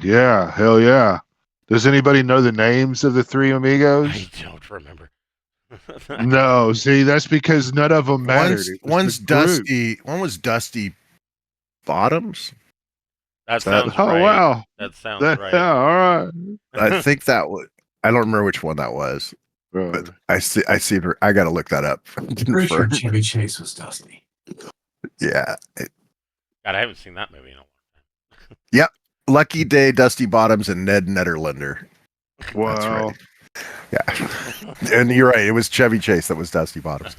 Yeah, hell yeah. Does anybody know the names of the three amigos? I don't remember. No, see, that's because none of them mattered. It was the One's group. Dusty. One was Dusty Bottoms. That sounds Oh right. wow. That sounds Yeah, right. all right. I think that was. I don't remember which one that was, but I see her. I got to look that up. Pretty sure Chevy Chase was Dusty. Yeah. God, I haven't seen that movie in a long time. Yep. Lucky Day, Dusty Bottoms, and Ned Netterlander. Wow. That's right. Yeah. And you're right. It was Chevy Chase that was Dusty Bottoms.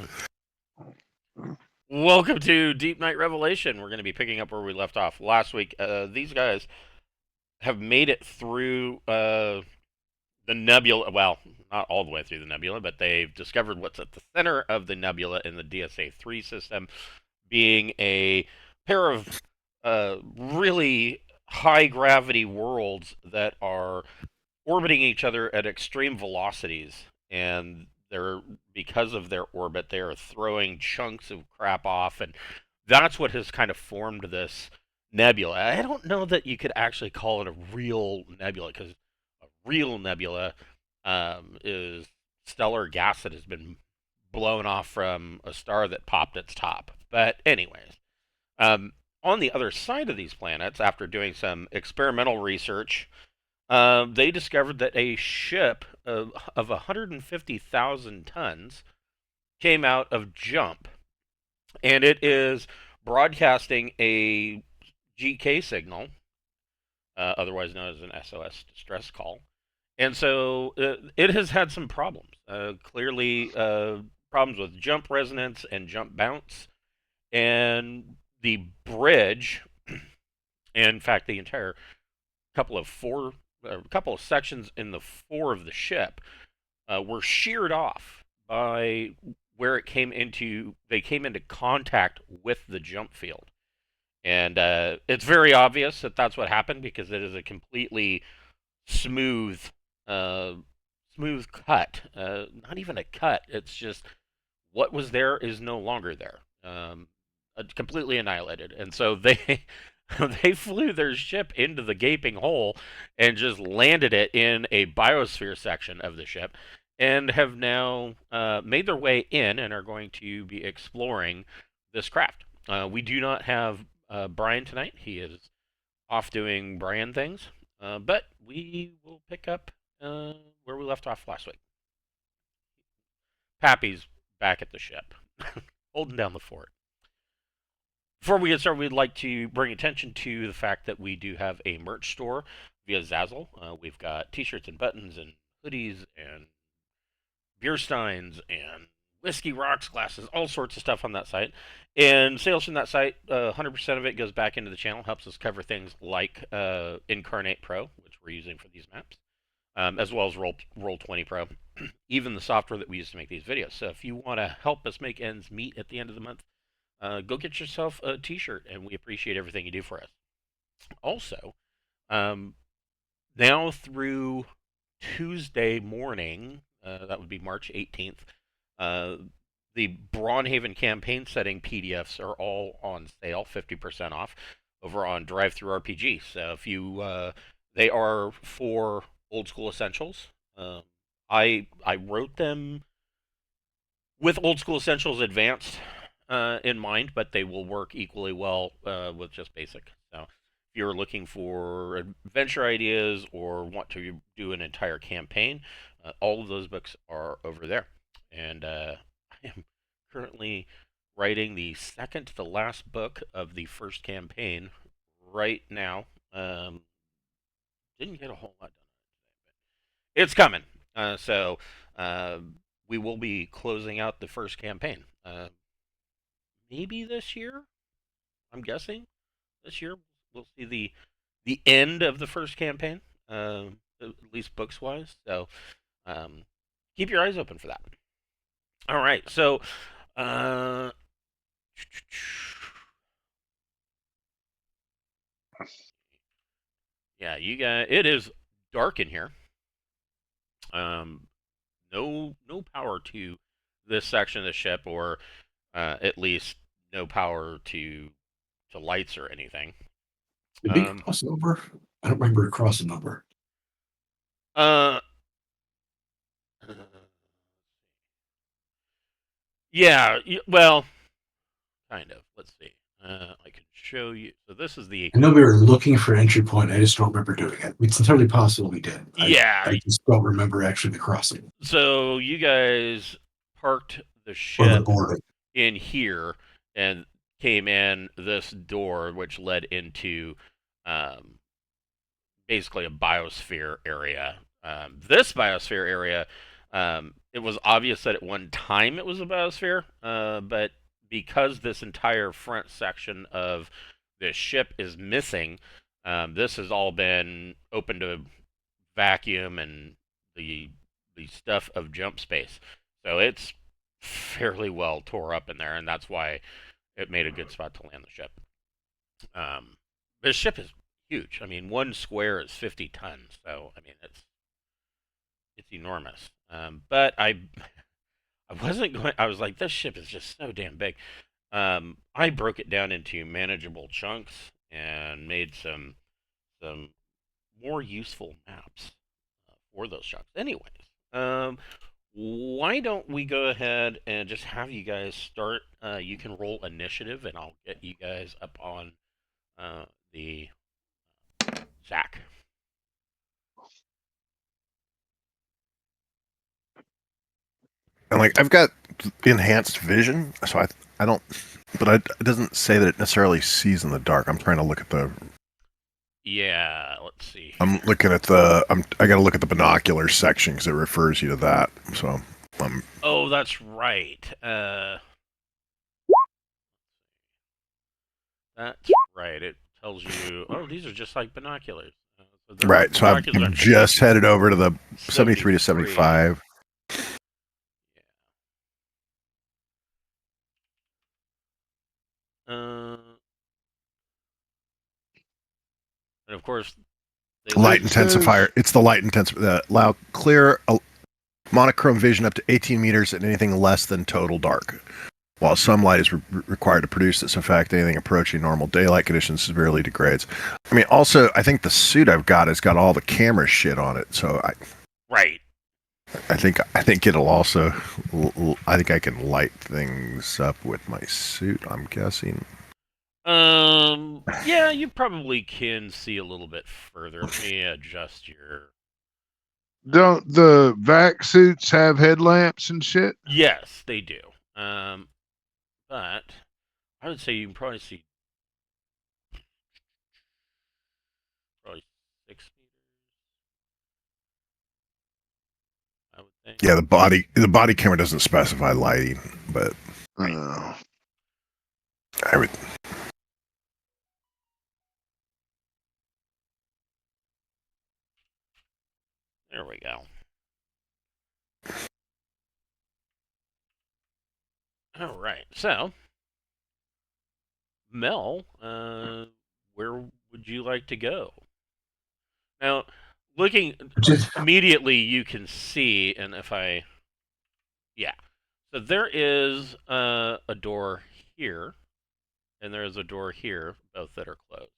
Welcome to Deep Night Revelation. We're going to be picking up where we left off last week. These guys have made it through the nebula. Well, not all the way through the nebula, but they've discovered what's at the center of the nebula in the DSA-3 system, being a pair of really high-gravity worlds that are orbiting each other at extreme velocities, and because of their orbit, they are throwing chunks of crap off, and that's what has kind of formed this nebula. I don't know that you could actually call it a real nebula, because a real nebula is stellar gas that has been blown off from a star that popped its top. But anyways, on the other side of these planets, after doing some experimental research, they discovered that a ship of 150,000 tons came out of Jump, and it is broadcasting a GK signal, otherwise known as an SOS distress call. And so it has had some problems. Clearly, problems with jump resonance and jump bounce, and the bridge, in fact, the entire couple of sections in the fore of the ship were sheared off by where it came into. They came into contact with the jump field, and it's very obvious that that's what happened, because it is a completely smooth cut. Not even a cut. It's just what was there is no longer there. Completely annihilated, and so they flew their ship into the gaping hole and just landed it in a biosphere section of the ship, and have now made their way in and are going to be exploring this craft. We do not have Brian tonight. He is off doing Brian things, but we will pick up where we left off last week. Pappy's back at the ship, holding down the fort. Before we get started, we'd like to bring attention to the fact that we do have a merch store via Zazzle. We've got t-shirts and buttons and hoodies and beer steins and whiskey rocks glasses, all sorts of stuff on that site. And sales from that site, 100% of it goes back into the channel, helps us cover things like Incarnate Pro, which we're using for these maps, as well as Roll20 Pro, even the software that we use to make these videos. So if you want to help us make ends meet at the end of the month, go get yourself a t-shirt, and we appreciate everything you do for us. Also, now through Tuesday morning, that would be March 18th, the Braunhaven campaign setting PDFs are all on sale, 50% off, over on DriveThruRPG. So if you, they are for Old School Essentials. I wrote them with Old School Essentials Advanced in mind, but they will work equally well with just basic. So if you're looking for adventure ideas or want to do an entire campaign, all of those books are over there. And I am currently writing the second to the last book of the first campaign right now. Didn't get a whole lot done, but it's coming. So we will be closing out the first campaign. Maybe this year, I'm guessing this year we'll see the end of the first campaign, at least books wise. So keep your eyes open for that. All right, so yeah, you guys, it is dark in here. No power to this section of the ship, or at least no power to lights or anything. Did we cross over? I don't remember a crossing number. Yeah. Well, kind of. Let's see. I can show you. So this is the. I know we were looking for an entry point. I just don't remember doing it. It's entirely possible we did. Yeah. I just don't remember actually the crossing. So you guys parked the Or the ship border. in here and came in this door, which led into basically a biosphere area. This biosphere area, it was obvious that at one time it was a biosphere, but because this entire front section of this ship is missing, this has all been open to vacuum and the stuff of jump space. So it's fairly well tore up in there, and that's why it made a good spot to land the ship. This ship is huge. I mean, one square is 50 tons, so I mean it's enormous. But I wasn't going. I was like, this ship is just so damn big. I broke it down into manageable chunks and made some more useful maps for those chunks. Anyways, why don't we go ahead and just have you guys start? You can roll initiative, and I'll get you guys up on the sack. And like I've got enhanced vision, so I don't, but it doesn't say that it necessarily sees in the dark. I'm trying to look at the. Yeah, let's see. I'm looking at the. I got to look at the binocular section because it refers you to that. So. Oh, that's right. That's right. It tells you. Oh, these are just like binoculars. So right. So I'm just headed over to the 73 to 75. And of course, light intensifier. It's the light intensifier. Allow clear monochrome vision up to 18 meters and anything less than total dark. While some light is required to produce this effect, anything approaching normal daylight conditions severely degrades. I mean, also, I think the suit I've got has got all the camera shit on it, so right. I think it'll also. I think I can light things up with my suit. I'm guessing. Yeah, you probably can see a little bit further. Let me adjust your. Don't the vac suits have headlamps and shit? Yes, they do. But I would say you can probably see probably 6 meters. I would think. Yeah, the body camera doesn't specify lighting, but I would. There we go. All right. So, Mel, where would you like to go? Now, looking immediately, you can see, and if I, yeah, so there is a door here, and there is a door here, both that are closed.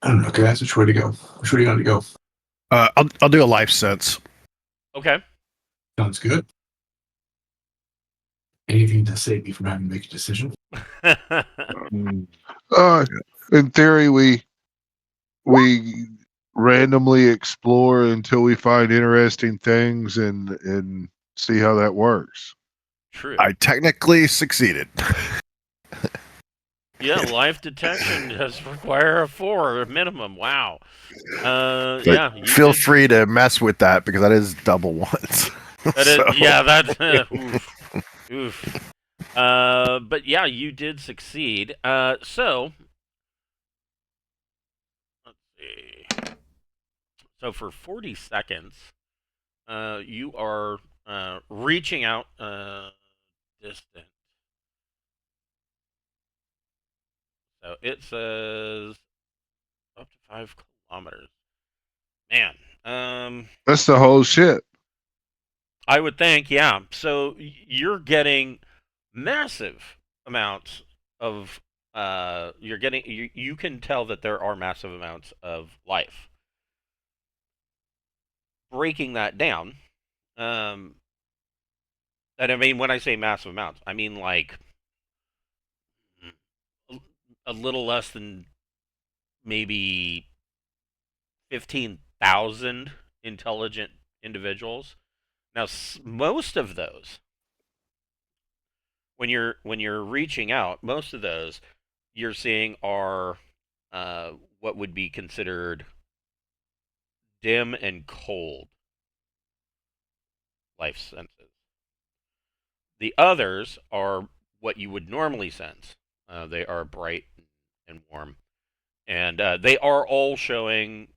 I don't know, guys. Which way to go? Which way do you want to go? I'll do a life sense. Okay. Sounds good. Anything to save me from having to make a decision? In theory, we randomly explore until we find interesting things and see how that works. True. I technically succeeded. Yeah, life detection does require a 4 minimum. Wow. Yeah. Feel free to mess with that because that is double ones. That is, yeah, that's oof. Oof. But yeah, you did succeed. So let's see. So for 40 seconds, you are reaching out distant. So it says up to 5 kilometers. Man, That's the whole ship. I would think, yeah. So you're getting massive amounts of you can tell that there are massive amounts of life. Breaking that down, and I mean when I say massive amounts, I mean like a little less than maybe 15,000 intelligent individuals. Now, most of those, when you're reaching out, most of those you're seeing are what would be considered dim and cold life senses. The others are what you would normally sense. They are bright and warm, and they are all showing,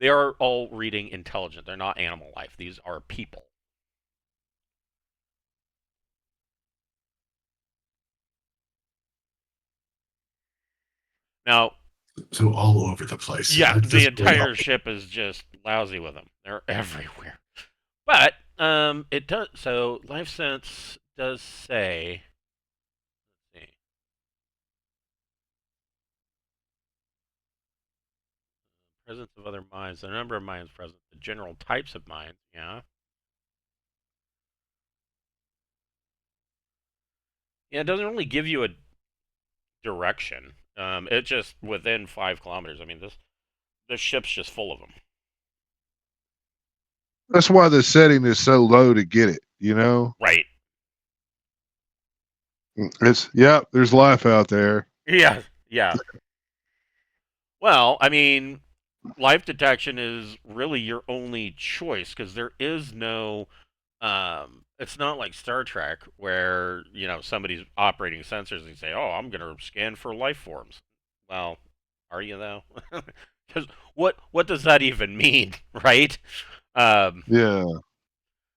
they are all reading intelligent. They're not animal life. These are people. Now, So all over the place. yeah, That's the really entire helpful. ship is just lousy with them. They're everywhere. But it does. So life sense does say. Let's see. Presence of other minds. The number of minds present. The general types of minds. Yeah. Yeah. It doesn't really give you a direction. It's just within 5 kilometers. I mean, this ship's just full of them. That's why the setting is so low to get it, you know? Right. There's life out there. Yeah. Yeah. Well, I mean, life detection is really your only choice because there is no. It's not like Star Trek where somebody's operating sensors and you say, "Oh, I'm going to scan for life forms." Well, are you though? Because what does that even mean, right? Yeah. I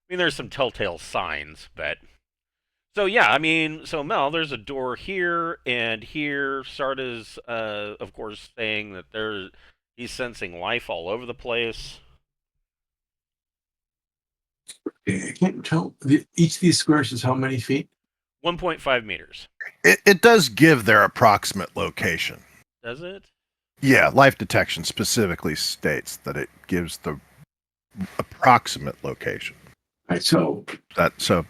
mean, there's some telltale signs, but so yeah, I mean, so Mel, there's a door here and here. Sarda's, of course, saying that he's sensing life all over the place. I can't tell. Each of these squares is how many feet? 1.5 meters. It does give their approximate location. Does it? Yeah, life detection specifically states that it gives the approximate location. Right. So So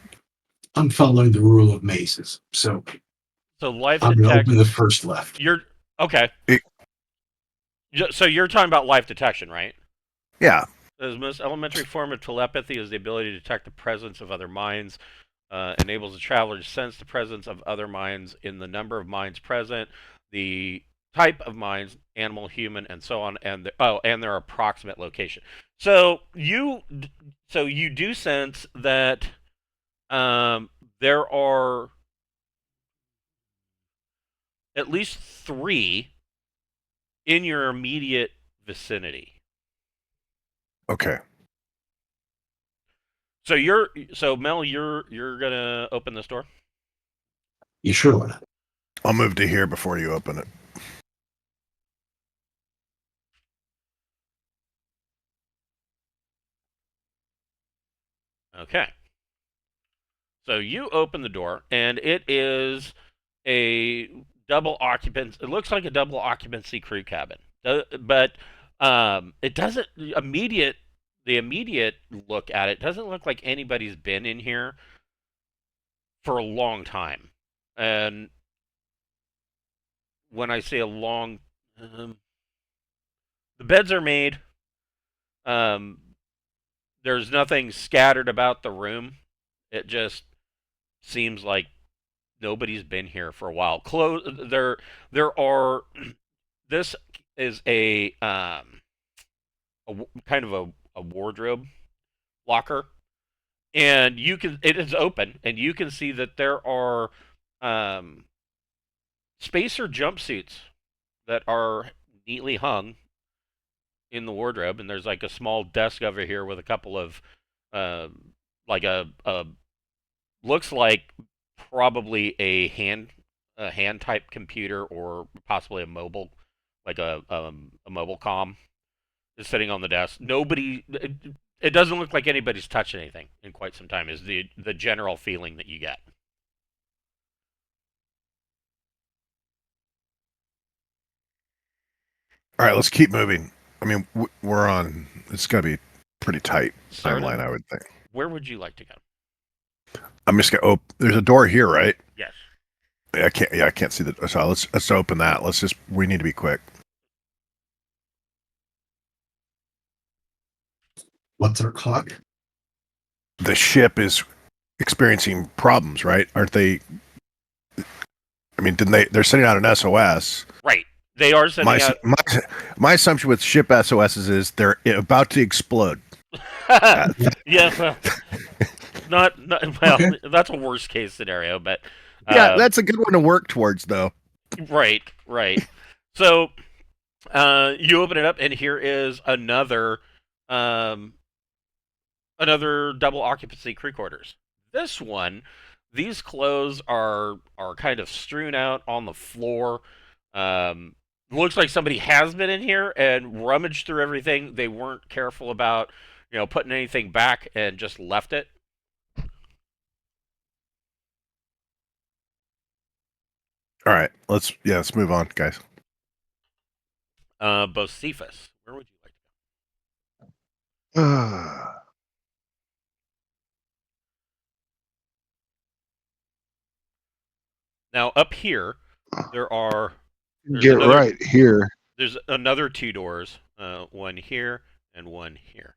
I'm following the rule of mazes. So life I'm going to open detection. the first left. You're okay. So you're talking about life detection, right? yeah, The most elementary form of telepathy is the ability to detect the presence of other minds. Enables the traveler to sense the presence of other minds in the number of minds present, the type of minds, animal, human, and so on, and their approximate location. So you do sense that there are at least 3 in your immediate vicinity. okay. So Mel, you're gonna open this door. You sure want to? I'll move to here before you open it. Okay. So you open the door, and it is a double occupancy. It looks like a double occupancy crew cabin, but it doesn't. The immediate look at it doesn't look like anybody's been in here for a long time. And when I say a long, the beds are made. There's nothing scattered about the room. It just seems like nobody's been here for a while. There are. This is a kind of a wardrobe locker, and it is open, and you can see that there are spacer jumpsuits that are neatly hung in the wardrobe, and there's like a small desk over here with a couple of like a looks like probably a hand type computer or possibly a mobile, like a mobile comm is sitting on the desk. Nobody. It doesn't look like anybody's touched anything in quite some time. Is the general feeling that you get? All right, let's keep moving. I mean, we're on. It's gonna be pretty tight timeline, I would think. Where would you like to go? I'm just gonna open. There's a door here, right? Yes. I can't. Yeah, I can't see the. So let's open that. We need to be quick. What's our clock? The ship is experiencing problems, right? Aren't they? I mean, didn't they? They're sending out an SOS. Right. They are sending out. My assumption with ship SOSs is they're about to explode. Yeah. Well, not. Well, Okay. that's a worst case scenario, but. Yeah, that's a good one to work towards, though. Right. So, you open it up, and here is another double occupancy crew quarters. This one, these clothes are kind of strewn out on the floor. Looks like somebody has been in here and rummaged through everything. They weren't careful about, putting anything back and just left it. All right, let's move on, guys. Bocephus, where would you like to go? Now, up here, there's Get another, right here. There's another 2 doors, one here and one here.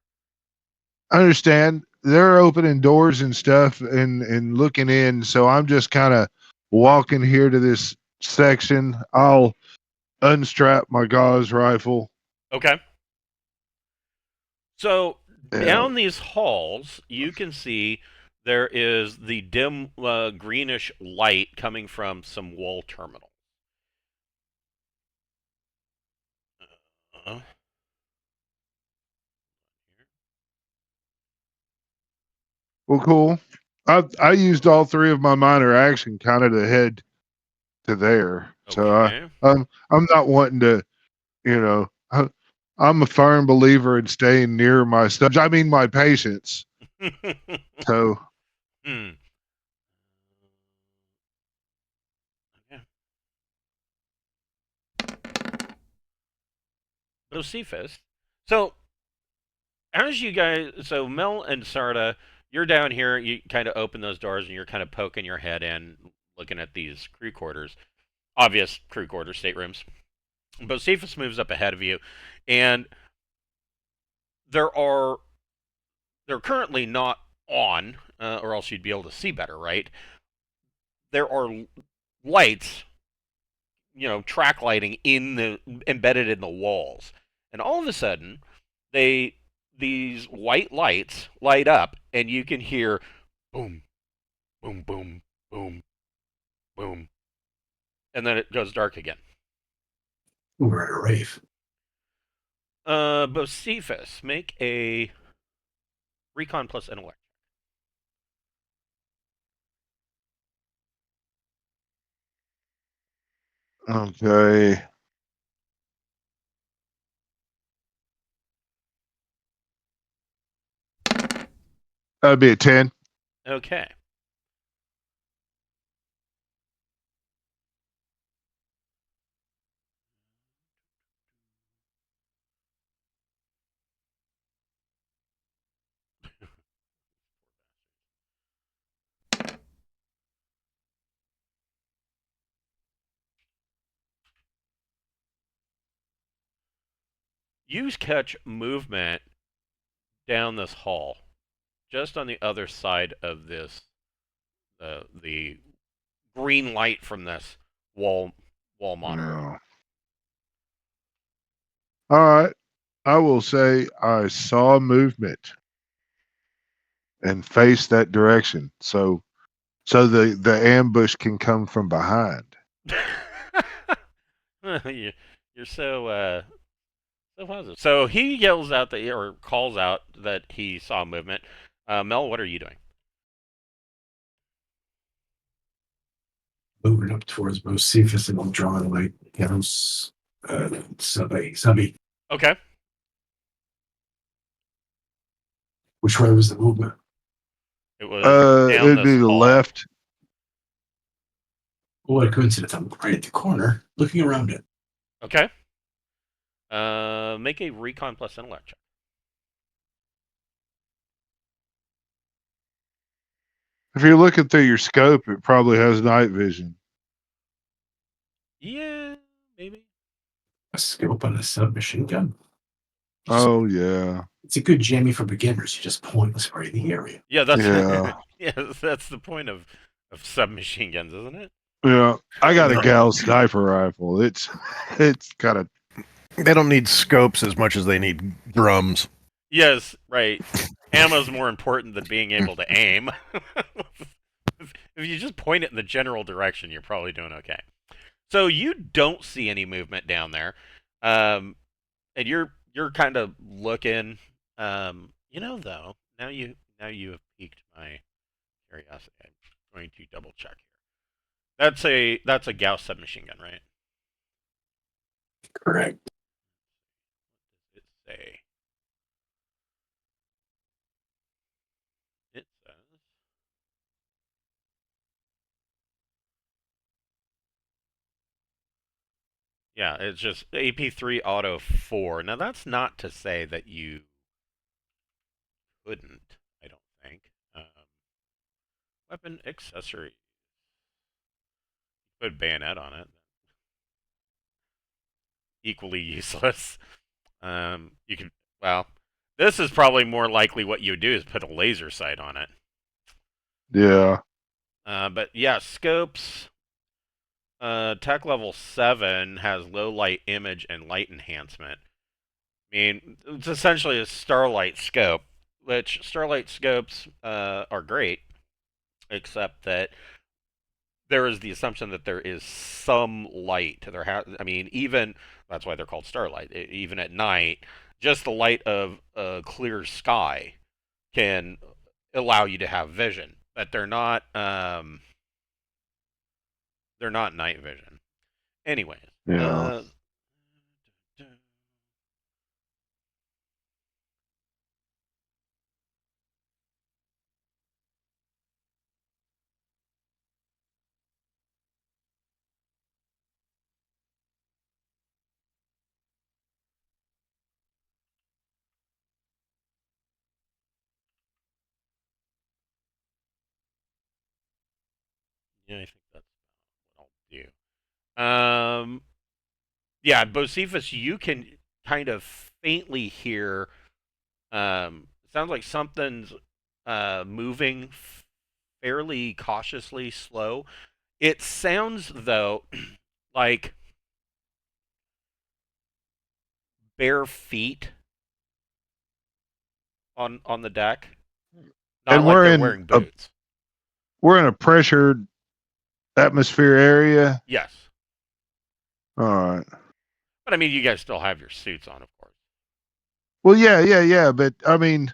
I understand they're opening doors and stuff and looking in. So I'm just kind of walking here to this section. I'll unstrap my gauze rifle. Okay. So Yeah. down these halls, you can see there is the dim greenish light coming from some wall terminal. Well, cool. I used all 3 of my minor action kind of to head to there. So Okay. I'm not wanting to, I'm a firm believer in staying near my stuff. I mean, my patients. So Yeah. Bocephus. So so Mel and Sarda, you're down here. You kind of open those doors and you're kind of poking your head in, looking at these crew quarters, obvious crew quarters, staterooms. Bocephus moves up ahead of you, and they're currently not on, or else you'd be able to see better, right? There are lights, track lighting embedded in the walls, and all of a sudden, these white lights light up, and you can hear boom, boom, boom, boom, boom, and then it goes dark again. We're at a rave. Bocephus, make a recon plus intellect. okay. That'd be a 10. Okay. You catch movement down this hall, just on the other side of this, the green light from this wall monitor. No. All right. I will say I saw movement and face that direction. So the ambush can come from behind. You're so positive. So he yells out or calls out that he saw movement. Mel, what are you doing? Moving up towards Bocephus and I'm drawing my house subby. Okay. Which way was the movement? It was down It'd this be the hall. left. What a coincidence. I'm right at the corner looking around it. Okay. Make a recon plus intellect check. If you're looking through your scope, it probably has night vision. Yeah, maybe. A scope on a submachine gun. Oh yeah, It's a good jammy for beginners. You just point us right in the area. Yeah, that's Yeah. yeah, that's the point of submachine guns, isn't it? yeah. I got a No. Gal sniper rifle. It's kind of They don't need scopes as much as they need drums. Yes, right. Ammo's more important than being able to aim. If you just point it in the general direction, you're probably doing okay. So you don't see any movement down there, and you're kind of looking. Though now you have piqued my curiosity. I'm going to double check here. That's a Gauss submachine gun, right? Correct. What does it say? It says. Yeah, it's just AP3 Auto 4. Now, that's not to say that you couldn't, I don't think. Weapon accessory. Put bayonet on it. Equally useless. You can, well, this is probably more likely what you would do is put a laser sight on it. yeah. But yeah, scopes. Tech level 7 has low light image and light enhancement. I mean, it's essentially a starlight scope, which starlight scopes are great, except that there is the assumption that there is some light. I mean, even that's why they're called starlight. Even at night, just the light of a clear sky can allow you to have vision, but they're not. They're not night vision. Anyways, Yeah. yeah, I think that's what I'll do. Yeah, Bocephus, you can kind of faintly hear. Sounds like something's moving fairly cautiously slow. It sounds though like bare feet on the deck, not And like they're wearing boots. we're in a pressured atmosphere area. Yes, All right. but I mean, you guys still have your suits on, of course. Well, yeah. But I mean,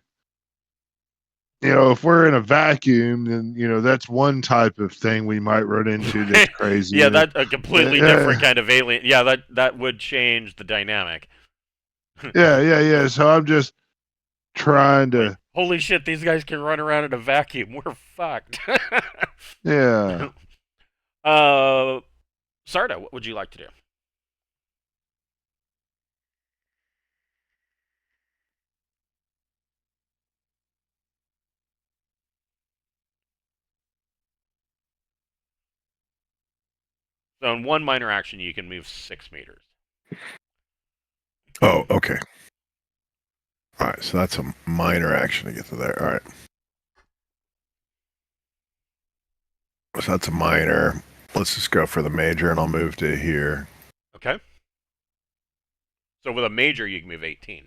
if we're in a vacuum, then that's one type of thing we might run into that's crazy. Yeah, that's a completely Yeah. different kind of alien. Yeah, that would change the dynamic. Yeah. So I'm just trying to. Like, holy shit, these guys can run around in a vacuum. We're fucked. Yeah. Sarda, what would you like to do? So in one minor action, you can move 6 meters. Oh, okay. All right, so that's a minor action to get to there. All right. So that's a minor. Let's just go for the major, and I'll move to here. Okay. So with a major, you can move 18.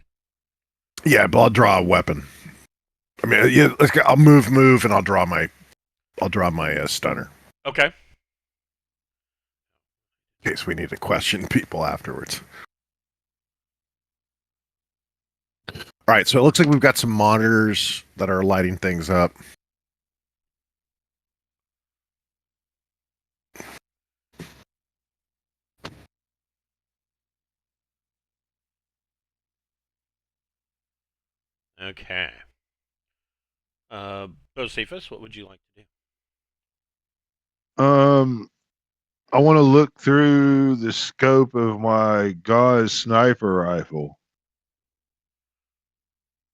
Yeah, but I'll draw a weapon. I mean, yeah, let's go. I'll move, and I'll draw my stunner. Okay. In case we need to question people afterwards. All right, so it looks like we've got some monitors that are lighting things up. Okay. Bocephus, what would you like to do? I want to look through the scope of my Gauze sniper rifle.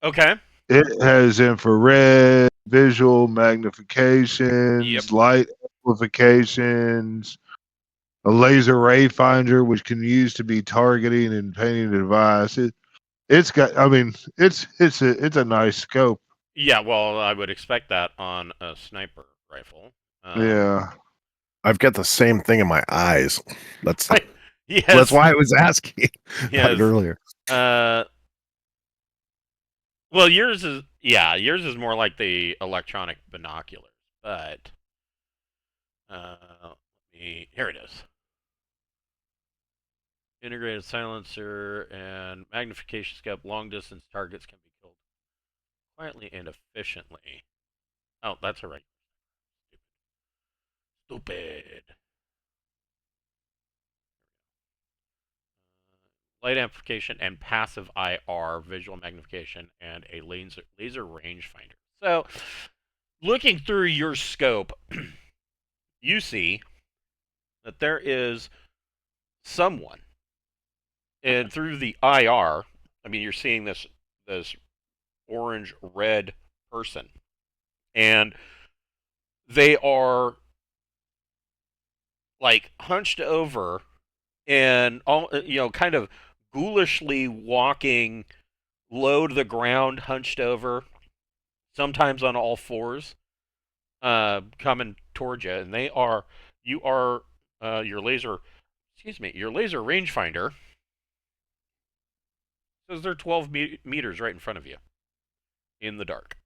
Okay. It has infrared, visual magnifications, Yep. light amplifications, a laser ray finder, which can use to be targeting and painting a device. It's got. I mean, it's a nice scope. Yeah, well, I would expect that on a sniper rifle. Yeah. I've got the same thing in my eyes. That's Yes. that's why I was asking about Yes. it earlier. Well, yours is more like the electronic binoculars, but here it is. Integrated silencer and magnification scope. Long distance targets can be killed quietly and efficiently. Oh, that's alright. Stupid. Light amplification and passive IR, visual magnification, and a laser rangefinder. So, looking through your scope, you see that there is someone, and through the IR, I mean, you're seeing this orange red person, and they are like hunched over and all, kind of ghoulishly walking low to the ground, hunched over, sometimes on all fours, coming towards you, and your laser rangefinder says they're 12 meters right in front of you in the dark.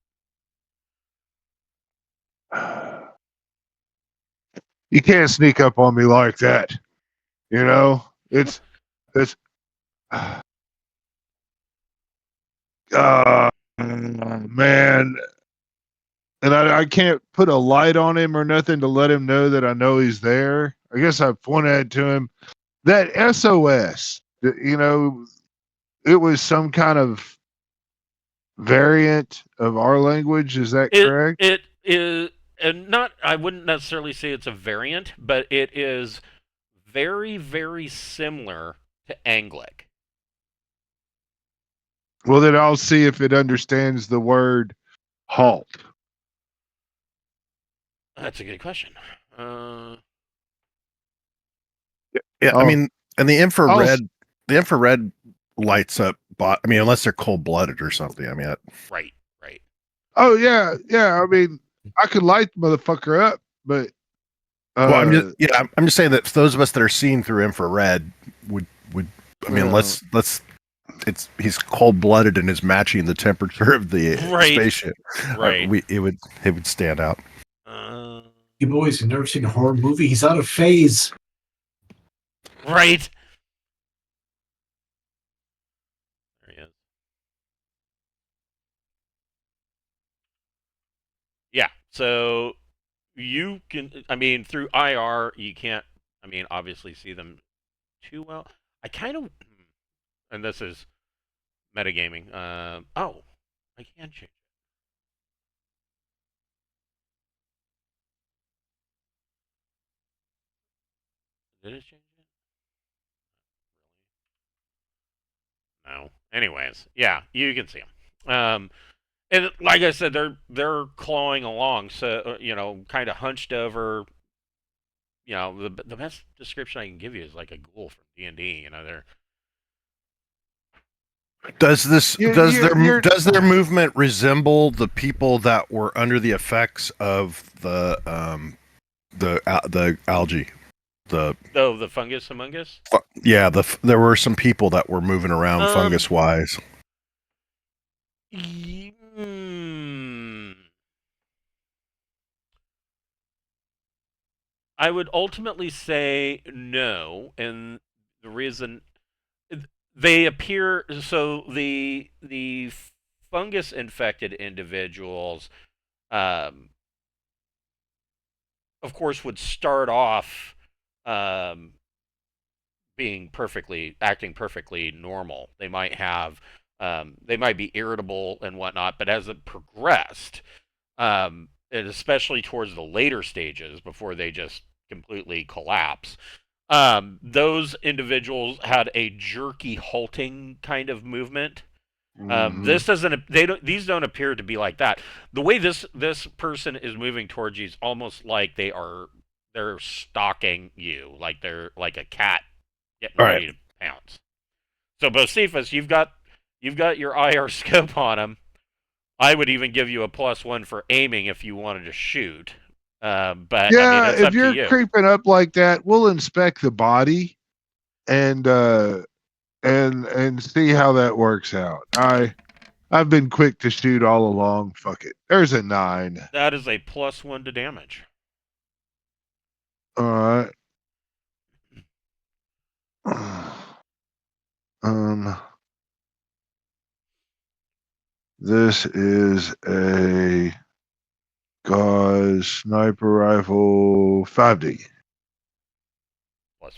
You can't sneak up on me like that. You know, it's man, and I can't put a light on him or nothing to let him know that I know he's there. I guess I pointed to him that SOS. You know, it was some kind of variant of our language. Is that correct? It is, and not. I wouldn't necessarily say it's a variant, but it is very, very similar to Anglic. Well, then I'll see if it understands the word halt. That's a good question. Yeah, I Oh. mean, and the infrared lights up. I mean, unless they're cold blooded or something. I mean, Right. Oh yeah. I mean, I could light the motherfucker up, but well, I'm just saying that those of us that are seeing through infrared would. I mean, he's cold blooded and is matching the temperature of the spaceship. Right. It would stand out. You boys have never seen a horror movie. He's out of phase. Right. There he is. Yeah. So you can. I mean, through IR, you can't. I mean, obviously see them too well. I kind of. And this is metagaming. Oh, I can change it. Did it change it? No. Anyways, yeah, you can see them. And like I said, they're clawing along, so kind of hunched over. The best description I can give you is like a ghoul from D&D. They're. Does their movement resemble the people that were under the effects of the algae? The fungus among us? Yeah, there were some people that were moving around fungus wise. I would ultimately say no, and the reason they appear so the fungus infected individuals, of course, would start off acting perfectly normal. They might be irritable and whatnot, but as it progressed, and especially towards the later stages before they just completely collapse. Those individuals had a jerky, halting kind of movement. This doesn't. These don't appear to be like that. The way this person is moving towards you is almost like they're stalking you, like they're like a cat getting All ready to pounce. So, Bocephus, you've got your IR scope on him. I would even give you a +1 for aiming if you wanted to shoot. But Yeah, I mean, it's if up to you're you. creeping up like that, we'll inspect the body and see how that works out. I've been quick to shoot all along. Fuck it. There's a 9. That is a +1 to damage. All right. This is a Gauss sniper rifle 5D +1.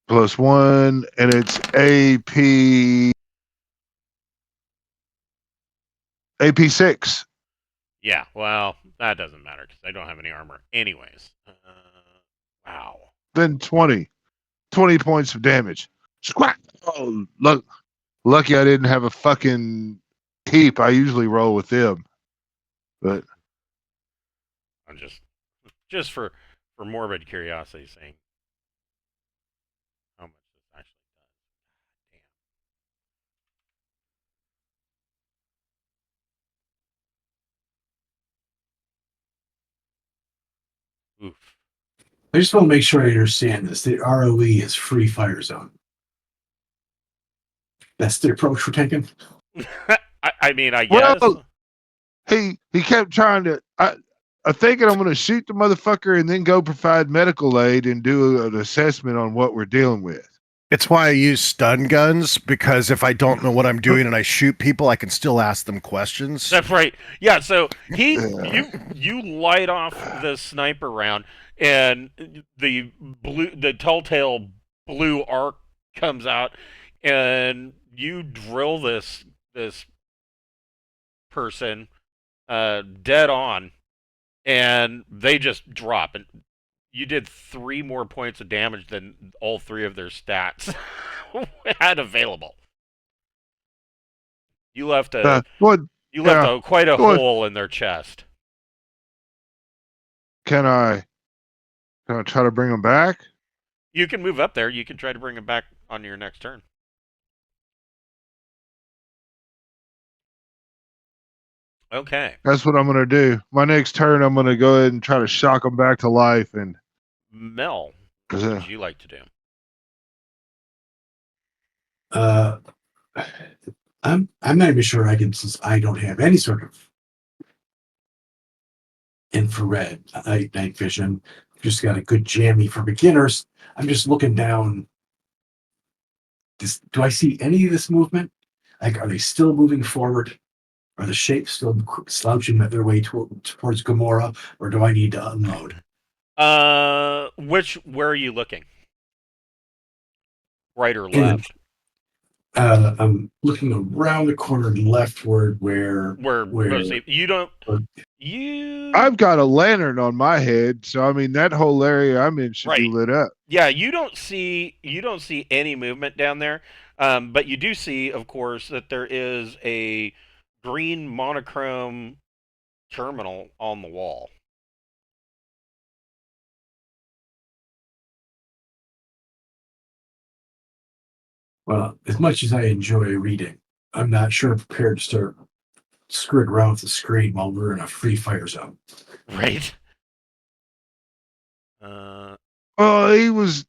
+1, and it's AP6. Yeah, well, that doesn't matter because I don't have any armor. Anyways. Wow. Then 20 points of damage. Squack! Oh, look. Lucky I didn't have a fucking heap. I usually roll with them. But I'm just for morbid curiosity saying how much this actually does. Damn. Oof. I just want to make sure I understand this. The ROE is free fire zone. That's the approach we're taking. I mean, I guess. well, he kept trying to. I thinking I'm going to shoot the motherfucker and then go provide medical aid and do an assessment on what we're dealing with. It's why I use stun guns, because if I don't know what I'm doing and I shoot people, I can still ask them questions. That's right. Yeah. So you light off the sniper round, and the telltale blue arc comes out, and you drill this person dead on, and they just drop. And you did 3 more points of damage than all 3 of their stats had available. You left quite a hole in their chest. Can I try to bring them back? You can move up there. You can try to bring them back on your next turn. Okay. That's what I'm going to do. My next turn, I'm going to go ahead and try to shock them back to life. And Mel, what would you like to do? I'm not even sure I can, since I don't have any sort of infrared night vision. Just got a good jammy for beginners. I'm just looking down. Do I see any of this movement? Like, are they still moving forward? Are the shapes still slouching their way towards Gomorrah, or do I need to unload? Where are you looking? Right or left? I'm looking around the corner leftward where you don't. I've got a lantern on my head, so I mean that whole area I'm in should be lit up. Yeah, you don't see any movement down there, but you do see, of course, that there is a green monochrome terminal on the wall. Well, as much as I enjoy reading, I'm not sure I'm prepared to start screwing around with the screen while we're in a free fire zone. Right. Well, he was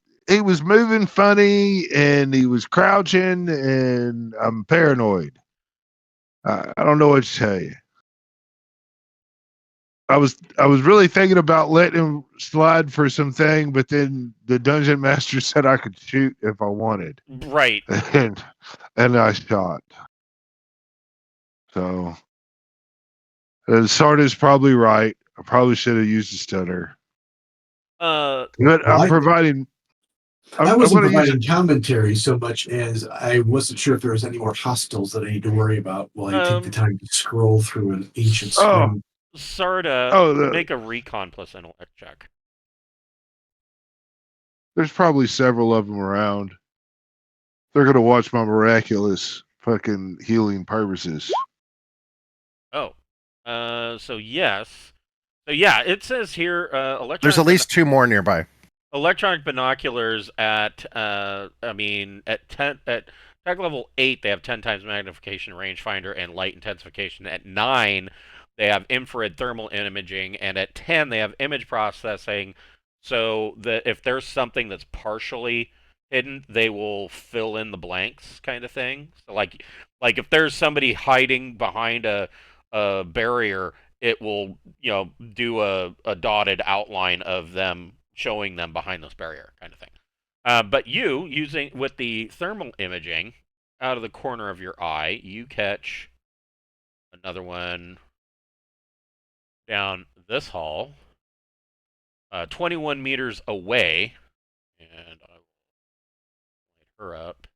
moving funny, and he was crouching, and I'm paranoid. I don't know what to tell you. I was really thinking about letting him slide for something, but then the dungeon master said I could shoot if I wanted. Right. And I shot. So Sarda's probably right. I probably should have used a stunner. But I'm providing. I wasn't providing commentary so much as I wasn't sure if there was any more hostiles that I need to worry about while I take the time to scroll through an ancient screen. Sarda, make a recon plus intellect check. There's probably several of them around. They're gonna watch my miraculous fucking healing purposes. Oh. So yes. So yeah, it says here There's at least 2 more nearby. electronic binoculars at at tech level 8 they have 10 times magnification rangefinder and light intensification. At 9 they have infrared thermal imaging, and at 10 they have image processing, so that if there's something that's partially hidden, they will fill in the blanks kind of thing. So like if there's somebody hiding behind a barrier, it will, do a dotted outline of them, showing them behind this barrier kind of thing. But you, using with the thermal imaging out of the corner of your eye, you catch another one down this hall, 21 meters away, and I will light her up.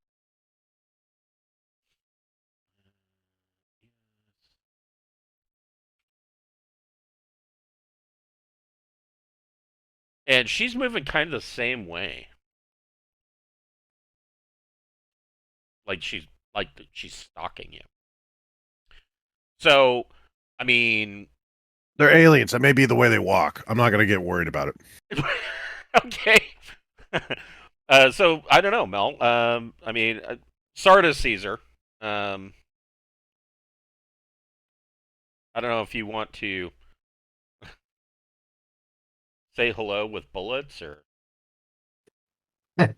And she's moving kind of the same way. Like she's stalking you. So, I mean, They're aliens. That may be the way they walk. I'm not going to get worried about it. okay. So I don't know, Mel. I mean, Sardis sees her. I don't know if you want to say hello with bullets or. I'm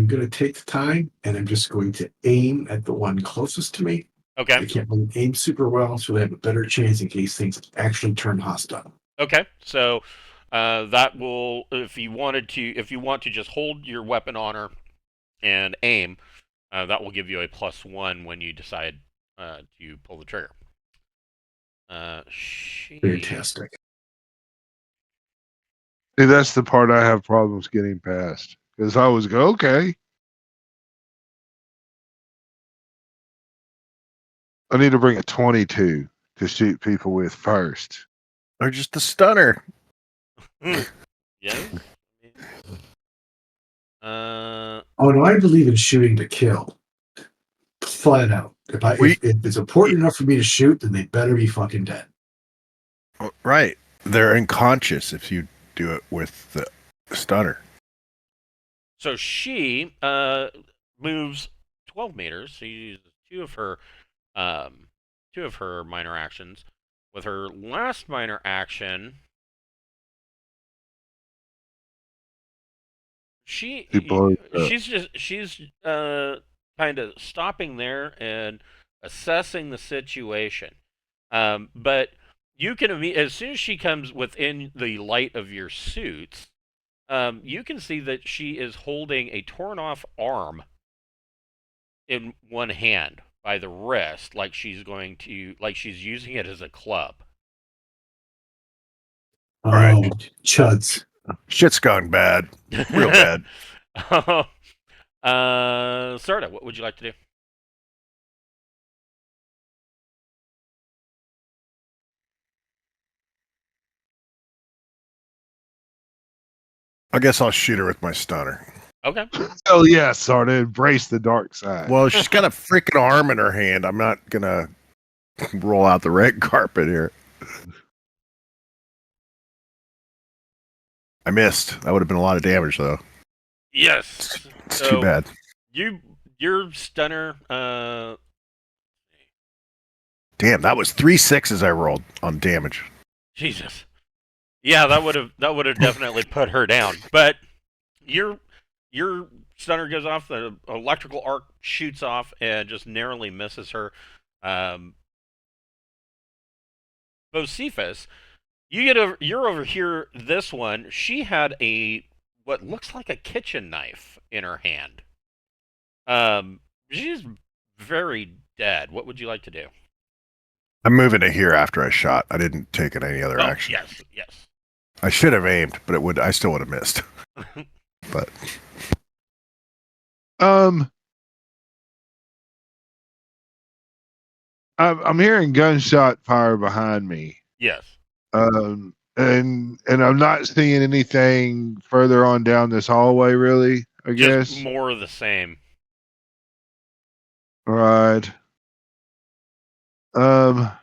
going to take the time and I'm just going to aim at the one closest to me. Okay. I can't really aim super well, so they have a better chance in case things actually turn hostile. Okay. So that will, if you want to just hold your weapon on her and aim, that will give you a +1 when you decide to pull the trigger. Fantastic. See, that's the part I have problems getting past. Because I was go, okay. I need to bring a 22 to shoot people with first. Or just a stunner. Yeah. Oh no, I believe in shooting to kill. Flat out. If it's important enough for me to shoot, then they better be fucking dead. Right. They're unconscious if you do it with the stunner. So she moves 12 meters. So you use two of her minor actions. With her last minor action, she's kind of stopping there and assessing the situation. But you can as soon as she comes within the light of your suits, you can see that she is holding a torn off arm in one hand by the wrist, like she's using it as a club. Oh, right. Chuds. Shit's gone bad. Real bad. Sarda, what would you like to do? I guess I'll shoot her with my stunner. Okay. Oh yeah, Sarda, embrace the dark side. Well, she's got a freaking arm in her hand. I'm not gonna roll out the red carpet here. I missed. That would have been a lot of damage, though. Yes. It's too bad. Your stunner. Damn, that was 3 6s I rolled on damage. Jesus. Yeah, that would have definitely put her down. But your stunner goes off. The electrical arc shoots off and just narrowly misses her. Bocephus, you're over here. This one, she had what looks like a kitchen knife in her hand. She's very dead. What would you like to do? I'm moving to here after I shot. I didn't take any other action. Yes. I should have aimed, but I still would have missed. But I'm hearing gunshot fire behind me. Yes. And I'm not seeing anything further on down this hallway, really. I Just guess. more of the same. Right. I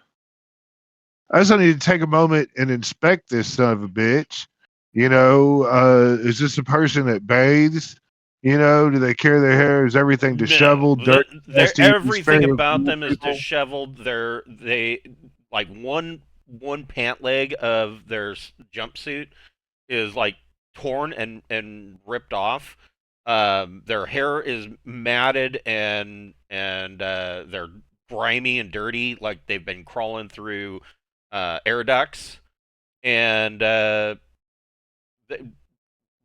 guess I need to take a moment and inspect this son of a bitch. Is this a person that bathes? Do they care their hair? Is everything disheveled, No, dirty, nasty, everything about cool them is people? disheveled. They like one pant leg of their jumpsuit is like torn and ripped off. Their hair is matted and they're grimy and dirty, like they've been crawling through air ducts, and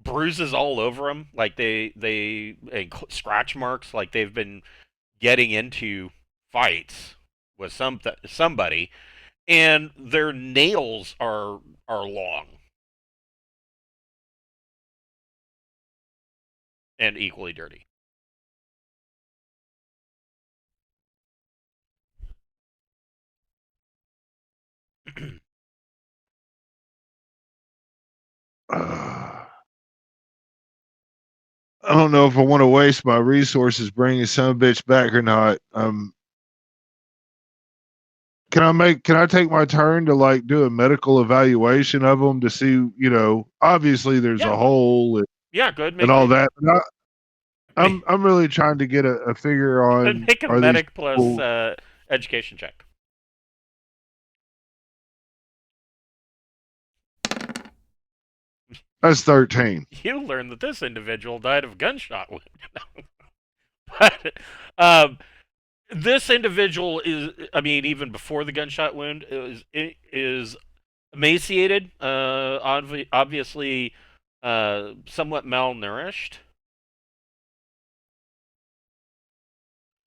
bruises all over them, like and scratch marks, like they've been getting into fights with somebody, and their nails are long and equally dirty. I don't know if I want to waste my resources bringing some bitch back or not. Can I take my turn to like do a medical evaluation of them to see, obviously there's Yeah. a hole Yeah, good. and all that. But I'm really trying to get a figure on Make a are these medic people, plus education check. that's 13. You learn that this individual died of gunshot wound. But this individual is, I mean, even before the gunshot wound, is emaciated, obviously somewhat malnourished.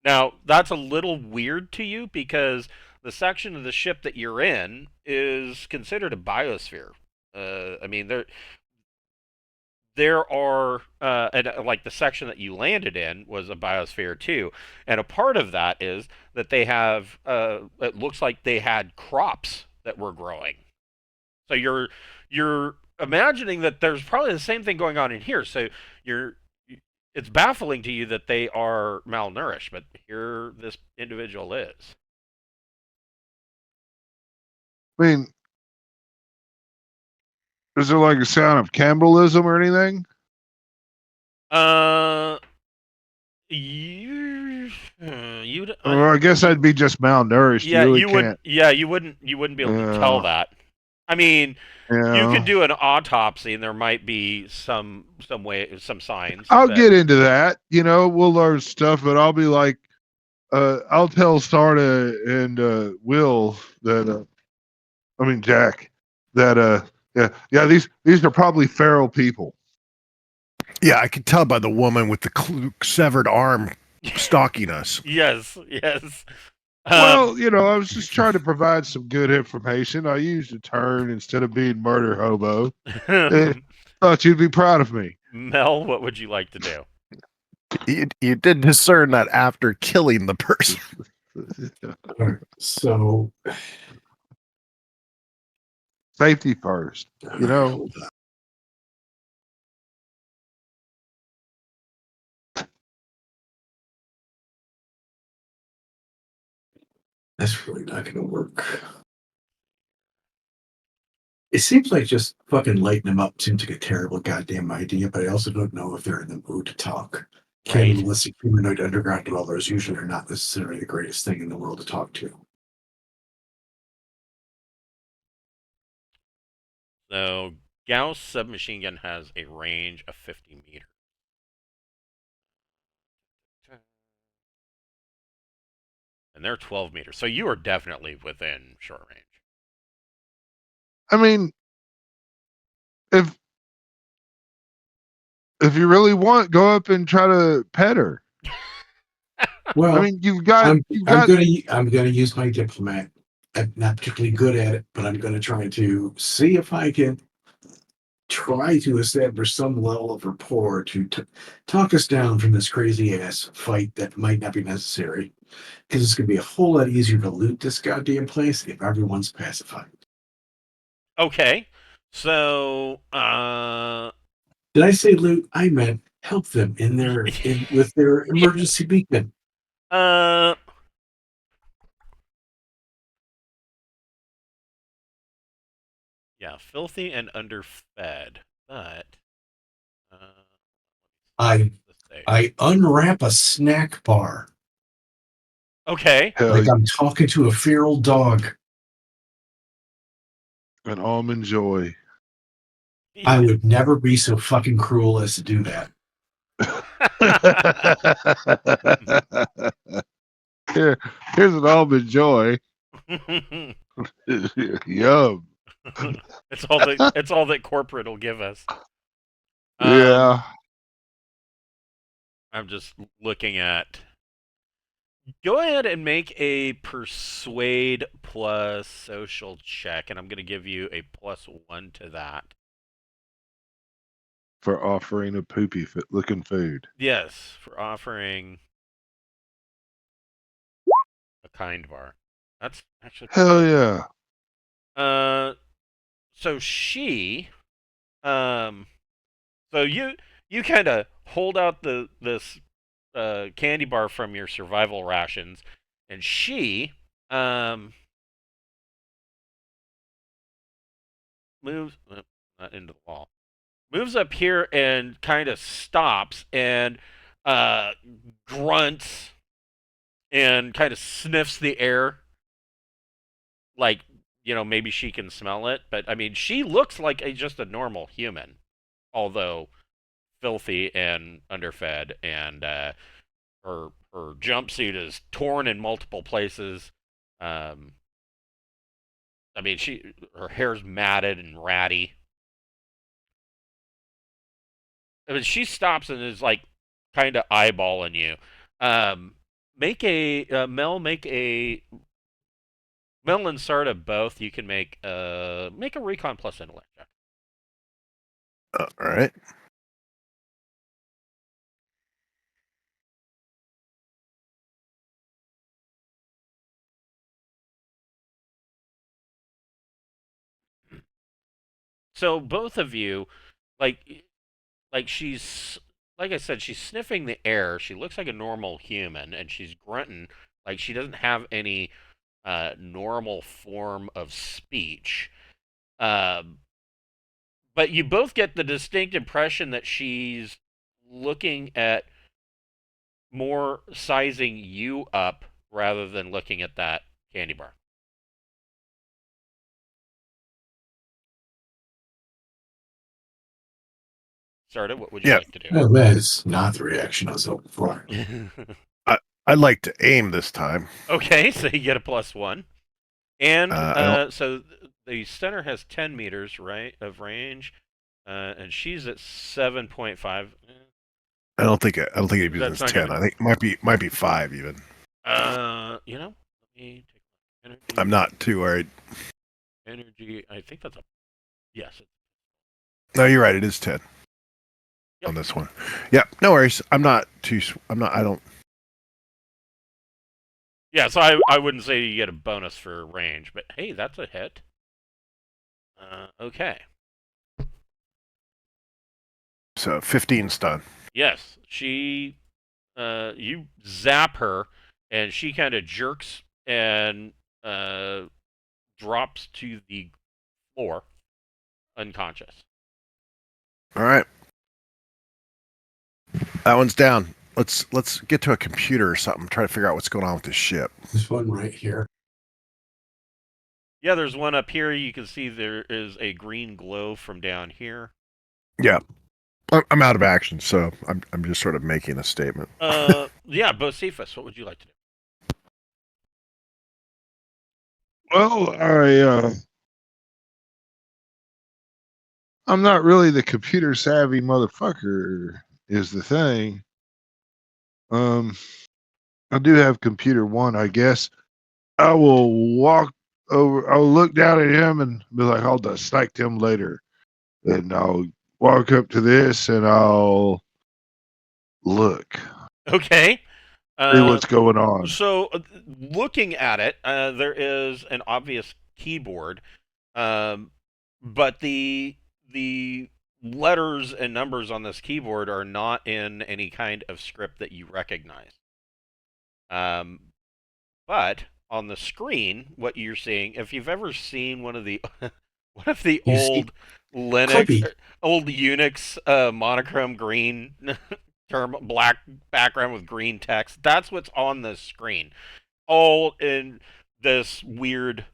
Now, that's a little weird to you because the section of the ship that you're in is considered a biosphere. I mean, there are, and like the section that you landed in was a biosphere too, and a part of that is that they have. It looks like they had crops that were growing. So you're imagining that there's probably the same thing going on in here. So it's baffling to you that they are malnourished, but here this individual is. I mean, is there like a sound of cannibalism or anything? You'd. Or I guess I'd be just malnourished. Yeah, You really you can't. would. Yeah, you wouldn't be able to tell that. I mean, you could do an autopsy, and there might be some signs. I'll get into that. We'll learn stuff, but I'll be like, I'll tell Sarda and Will that, Jack, that yeah, these are probably feral people. Yeah, I could tell by the woman with the severed arm stalking us. Yes. Well, I was just trying to provide some good information. I used a term instead of being murder hobo. Thought you'd be proud of me. Mel, what would you like to do? You did discern that after killing the person. All right, so Safety first, That's really not going to work. It seems like just fucking lighting them up seems like a terrible goddamn idea, but I also don't know if they're in the mood to talk. Cannibalistic humanoid underground dwellers usually are not necessarily the greatest thing in the world to talk to. So, Gauss submachine gun has a range of 50 meters. And they're 12 meters. So you are definitely within short range. I mean, if you really want, go up and try to pet her. Well, I mean, I'm gonna use my diplomat. I'm not particularly good at it, but I'm gonna try to see if I can try to establish some level of rapport to talk us down from this crazy ass fight that might not be necessary. Because it's going to be a whole lot easier to loot this goddamn place if everyone's pacified. Okay. So, Did I say loot? I meant help them with their emergency beacon. yeah, filthy and underfed, but I unwrap a snack bar. okay. Hell, Like I'm talking to a feral dog. an almond joy. I would never be so fucking cruel as to do that. Here's an almond joy. Yum. It's all that corporate will give us. Yeah. I'm just looking at. Go ahead and make a persuade plus social check, and I'm going to give you a +1 to that. For offering a poopy looking food. Yes, for offering a kind bar. That's actually Hell yeah. So she, so you kind of hold out this candy bar from your survival rations, and she moves not into the wall, moves up here and kind of stops and grunts and kind of sniffs the air, like, maybe she can smell it, but I mean, she looks like just a normal human, although filthy and underfed, and her jumpsuit is torn in multiple places. I mean, her hair's matted and ratty. I mean, she stops and is like kind of eyeballing you. Make a Mel and Sarda both. You can make a recon plus intellect check. All right. So both of you, like she's, like I said, she's sniffing the air. She looks like a normal human, and she's grunting like she doesn't have any normal form of speech. But you both get the distinct impression that she's looking at more sizing you up rather than looking at that candy bar. Sarda, what would you like to do? Well, that is not the reaction I was hoping for. I'd like to aim this time. Okay, so you get a +1. And so the center has 10 meters, right, of range, and she's at 7.5. I don't think it'd be That's this not 10. gonna- I think it might be 5 even. Let me take energy. I'm not too worried. Energy. I think that's a yes. No, you're right. It is 10 Yep. on this one. Yeah, no worries. I don't. Yeah, so I wouldn't say you get a bonus for range, but hey, that's a hit. Okay. So 15 stun. Yes, she. You zap her, and she kind of jerks and drops to the floor, unconscious. All right. That one's down. Let's get to a computer or something. Try to figure out what's going on with this ship. This one right here. Yeah, there's one up here. You can see there is a green glow from down here. Yeah. I'm out of action, so I'm just sort of making a statement. Yeah, Bocephus, what would you like to do? Well, I'm not really the computer savvy motherfucker is the thing. I do have computer 1, I guess. I will walk over, I'll look down at him and be like, I'll dissect him later. And I'll walk up to this and I'll look, Okay. see what's going on. So, looking at it, there is an obvious keyboard, um, but the letters and numbers on this keyboard are not in any kind of script that you recognize. But on the screen, what you're seeing, if you've ever seen one of the one of the You see, old Linux, Clippy. old Unix monochrome green term black background with green text, that's what's on the screen, all in this weird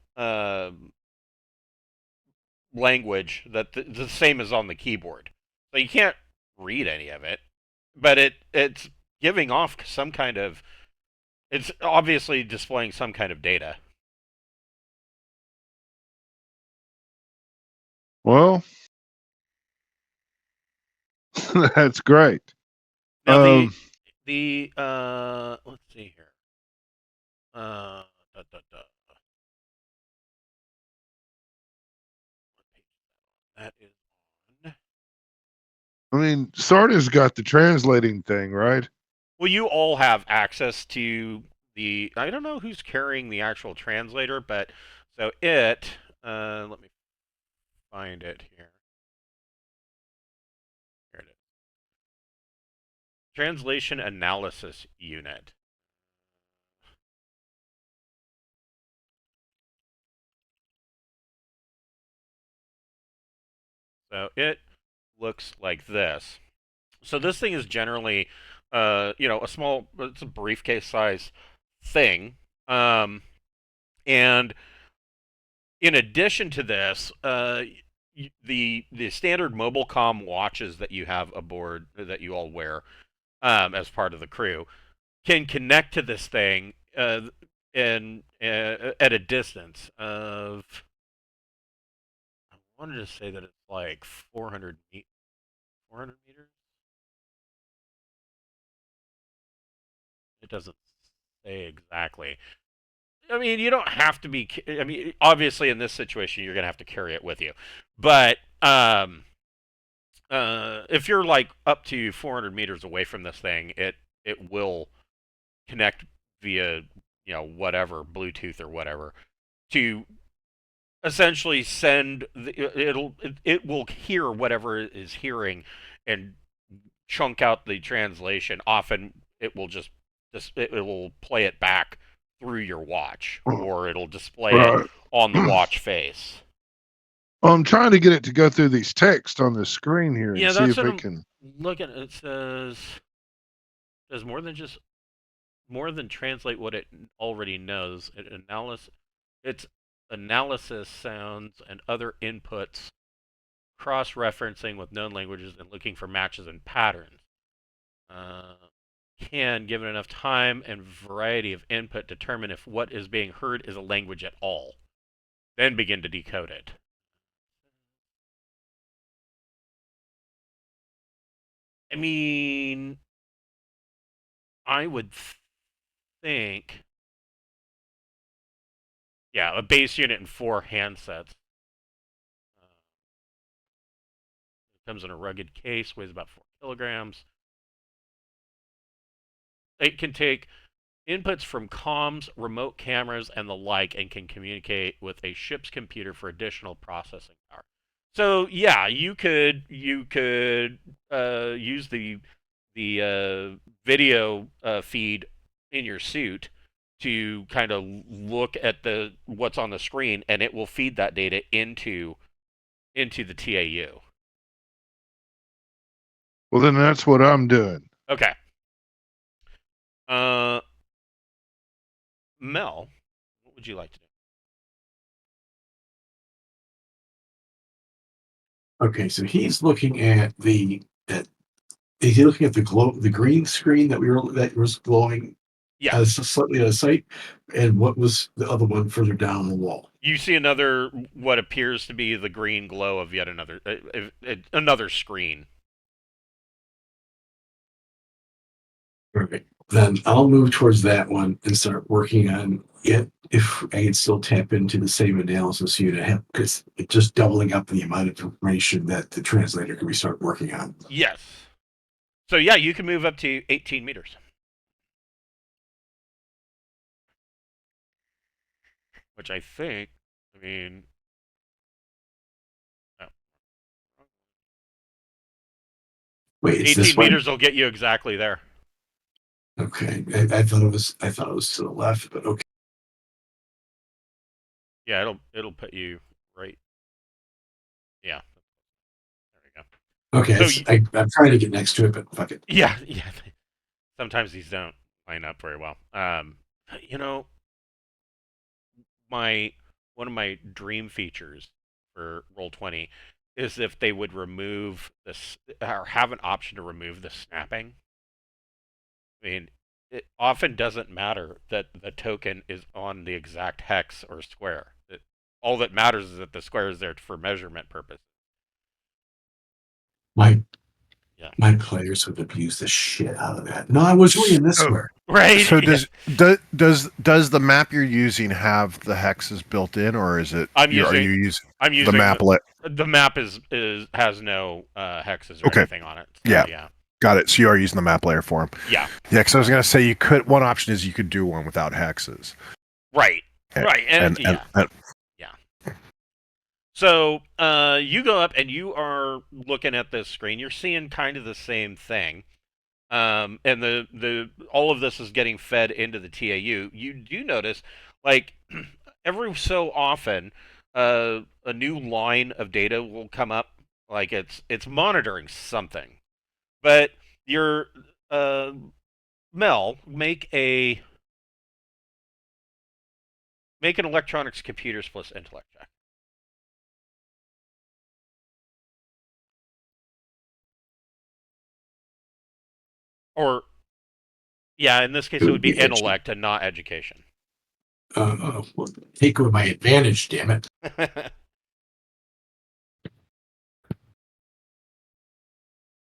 language that the same as on the keyboard. So you can't read any of it, but it's giving off some kind of, it's obviously displaying some kind of data. Well, that's great. Now Um, the let's see here. Da, da, da. That is on. I mean, Sarda's got the translating thing, right? Well, you all have access to the. I don't know who's carrying the actual translator, but so it. Let me find it here. Here it is. Translation Analysis Unit. So it looks like this. So this thing is generally, a small, it's a briefcase size thing, and in addition to this, the standard mobile comm watches that you have aboard that you all wear as part of the crew can connect to this thing in at a distance of. I wanted to say that it's like 400 meters. It doesn't say exactly. I mean, you don't have to be. I mean, obviously, in this situation, you're gonna have to carry it with you. But if you're like up to 400 meters away from this thing, it will connect via whatever Bluetooth or whatever to essentially send. It will hear whatever it is hearing and chunk out the translation. Often, it will just it will play it back through your watch, or it'll display it Right. on the watch face. I'm trying to get it to go through these texts on the screen here and Yeah, see that's if what it I'm can. looking at. It says does more than translate what it already knows. Its analysis sounds and other inputs, cross-referencing with known languages and looking for matches and patterns. Can, given enough time and variety of input, determine if what is being heard is a language at all. Then begin to decode it. I mean, I would think, yeah, a base unit and 4 handsets. It comes in a rugged case, weighs about 4 kilograms. It can take inputs from comms, remote cameras, and the like, and can communicate with a ship's computer for additional processing power. So yeah, you could use the video feed in your suit to kind of look at the what's on the screen, and it will feed that data into the TAU. Well, then that's what I'm doing. Okay. Mel, what would you like to do? Okay, so he's looking at is he looking at the green screen that was glowing Yeah. slightly out of sight, and what was the other one further down the wall? You see another, what appears to be the green glow of yet another screen. Perfect. then I'll move towards that one and start working on it. If I can still tap into the same analysis unit, because it's just doubling up the amount of information that the translator can start working on. Yes. So yeah, you can move up to 18 meters. Which I think, I mean, no. Wait, it's 18 this way? meters will get you exactly there. Okay, I thought it was to the left, but okay. Yeah, it'll put you right. Yeah. There we go. Okay, So I'm trying to get next to it, but fuck it. Yeah. Sometimes these don't line up very well. You know, one of my dream features for Roll20 is if they would remove this or have an option to remove the snapping. I mean, it often doesn't matter that the token is on the exact hex or square. All that matters is that the square is there for measurement purposes. My players would abuse the shit out of that. No, I was reading this square. Right. So does the map you're using have the hexes built in, or is it? I'm are you using the maplet? The map has no hexes or anything on it. So, yeah. Got it. So you are using the map layer for them. Yeah. Yeah, because I was going to say one option is you could do one without hexes. Right. Right. And So you go up and you are looking at this screen. You're seeing kind of the same thing. And the all of this is getting fed into the TAU. You do notice, like, every so often, a new line of data will come up, like it's monitoring something. But your Mel, make an electronics computers plus intellect check. Or, yeah, in this case, it would be intellect and not education. Well, take away my advantage, damn it.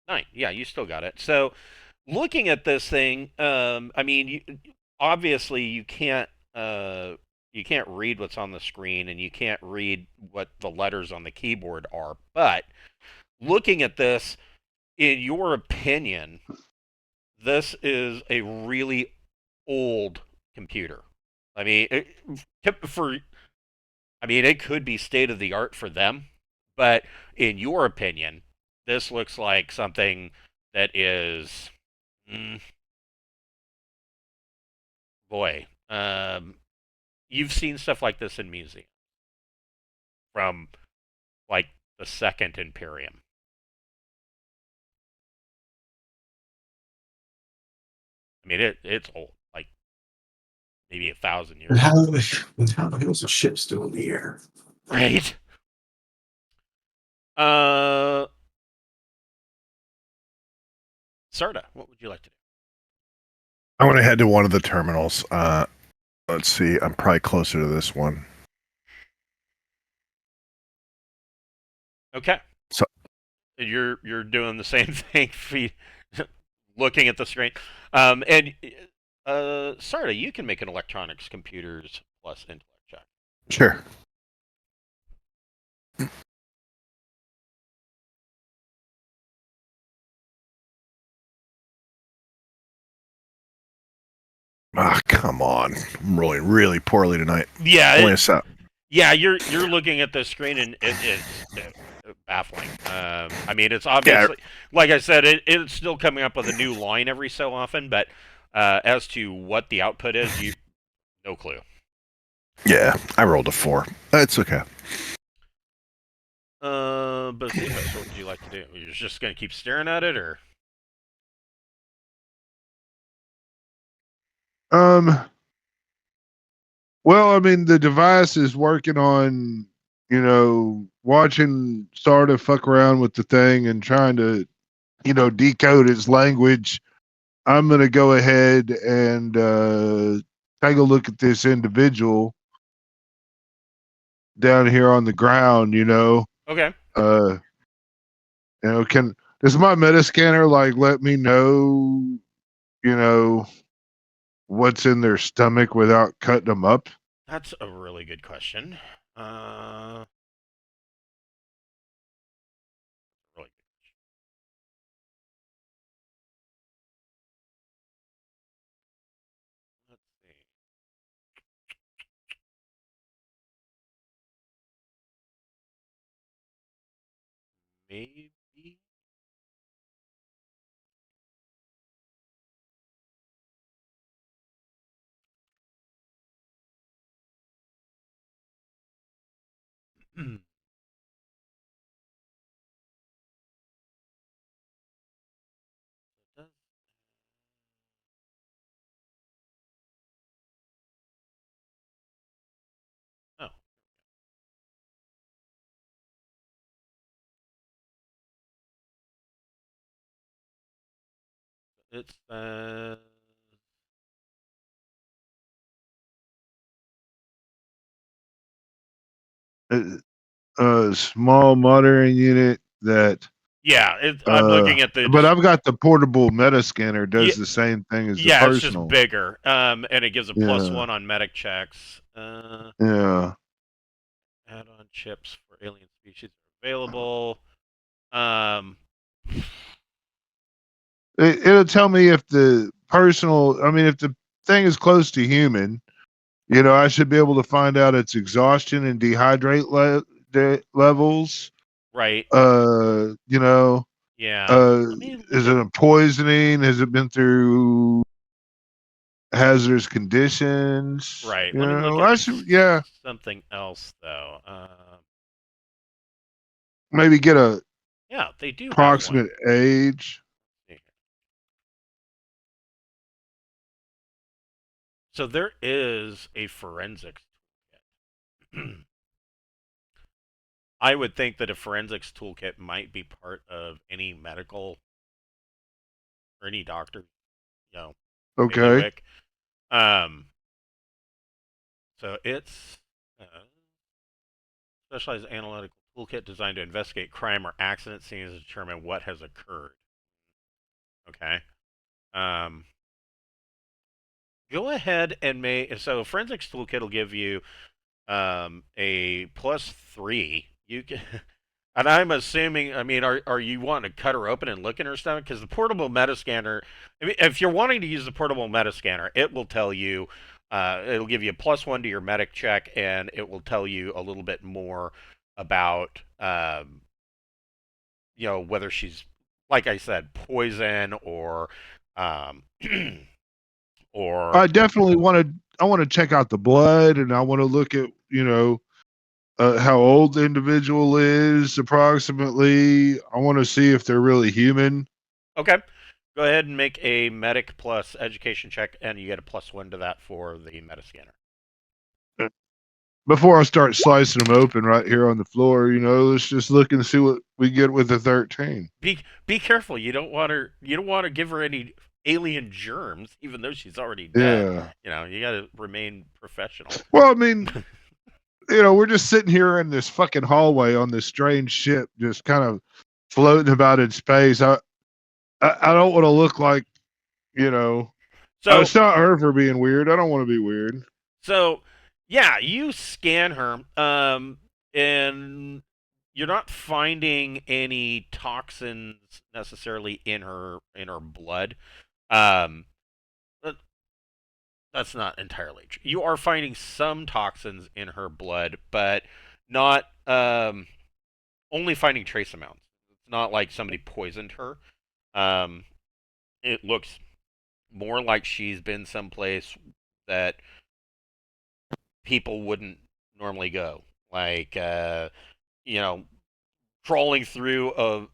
9. Yeah, you still got it. So, looking at this thing, I mean, obviously you can't read what's on the screen, and you can't read what the letters on the keyboard are. But looking at this, in your opinion, this is a really old computer. I mean, it could be state of the art for them, but in your opinion, this looks like something that is, boy, you've seen stuff like this in museums from like the Second Imperium. I mean, it's old, like maybe 1,000 years. And how the hell's the ship still in the air? Right. Sarda, what would you like to do? I want to head to one of the terminals. Let's see. I'm probably closer to this one. Okay. So you're doing the same thing, looking at the screen. And Sarda, you can make an electronics computers plus intellect check. Sure. Ah, come on. I'm rolling really poorly tonight. Yeah. Yeah, you're looking at the screen and it's baffling. I mean, it's obviously, like I said, it's still coming up with a new line every so often, but as to what the output is, no clue. Yeah, I rolled a 4. It's okay. But what would you like to do? You're just going to keep staring at it, or? Well, I mean, the device is working on, watching Sarda fuck around with the thing and trying to, decode its language. I'm going to go ahead and take a look at this individual down here on the ground, Okay. Does my metascanner, let me know, what's in their stomach without cutting them up? That's a really good question. Really good question. Let's see. Maybe. Oh, it's A small monitoring unit that. yeah. I'm looking at the. But I've got the portable meta scanner. Yeah, Does the same thing as the yeah, it's just personal. bigger. And it gives a Yeah. +1 on medic checks. Yeah. Add-on chips for alien species are available. Um, It'll tell me if the personal. I mean, if the thing is close to human, I should be able to find out its exhaustion and dehydrate levels. right. Yeah. Let me look Is at. it a poisoning? Has it been through hazardous conditions? Right. Let me look at I should, yeah, something else though. maybe get a Yeah, they do have one. approximate age. So there is a forensics toolkit. I would think that a forensics toolkit might be part of any medical or any doctor, Okay. bailiwick. So it's specialized analytical toolkit designed to investigate crime or accident scenes to determine what has occurred. Okay. Go ahead and so forensics toolkit will give you a +3. You can, and I'm assuming. I mean, are you wanting to cut her open and look in her stomach? Because the portable metascanner. I mean, if you're wanting to use the portable metascanner, it will tell you. It'll give you a +1 to your medic check, and it will tell you a little bit more about, whether she's, like I said, poison or, or I definitely want to. I want to check out the blood, and I want to look at how old the individual is approximately. I want to see if they're really human. Okay. Go ahead and make a medic plus education check, and you get a +1 to that for the metascanner. Before I start slicing them open right here on the floor, let's just look and see what we get with the 13. Be careful. You don't want to give her any alien germs, even though she's already dead. Yeah. You got to remain professional. Well, I mean, we're just sitting here in this fucking hallway on this strange ship, just kind of floating about in space. I don't want to look like, So it's not her for being weird. I don't want to be weird. So, yeah, you scan her, and you're not finding any toxins necessarily in her blood. That's not entirely true. You are finding some toxins in her blood, but not only finding trace amounts. It's not like somebody poisoned her. It looks more like she's been someplace that people wouldn't normally go, like crawling through a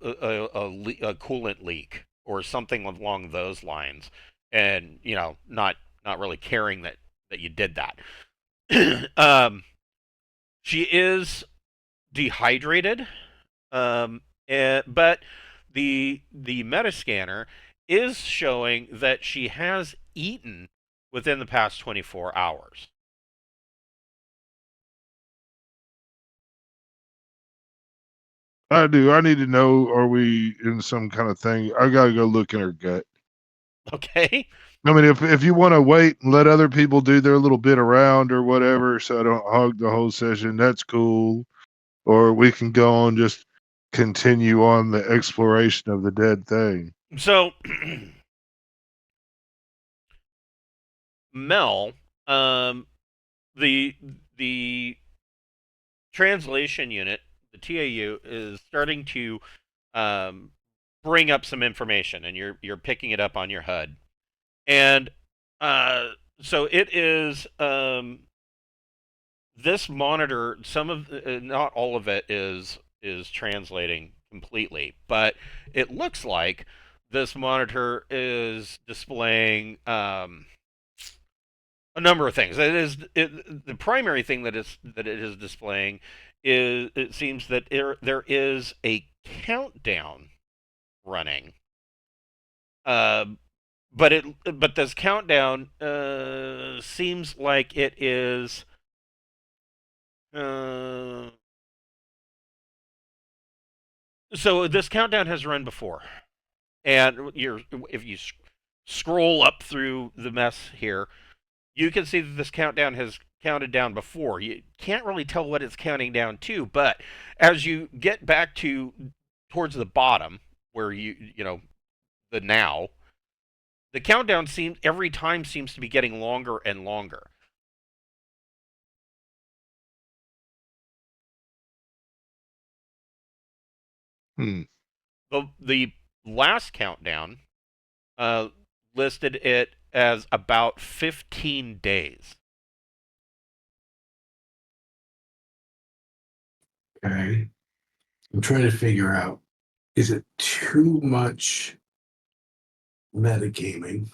coolant leak or something along those lines, and not really caring that you did that. She is dehydrated, but the metascanner is showing that she has eaten within the past 24 hours. I do. I need to know, are we in some kind of thing? I got to go look in her gut. Okay. I mean, if you want to wait and let other people do their little bit around or whatever, so I don't hog the whole session, that's cool. Or we can go on, just continue on the exploration of the dead thing. So, Mel, the translation unit, the TAU, is starting to um, bring up some information, and you're picking it up on your HUD, and so it is this monitor. Some of not all of it is translating completely, but it looks like this monitor is displaying a number of things. The primary thing that it is displaying is, it seems that there is a countdown running. Uh, but this countdown seems like it is so this countdown has run before, and if you scroll up through the mess here, you can see that this countdown has counted down before. You can't really tell what it's counting down to, but as you get back towards the bottom, where you know the now, the countdown every time seems to be getting longer and longer. The last countdown listed it as about 15 days. Okay. I'm trying to figure out, is it too much metagaming?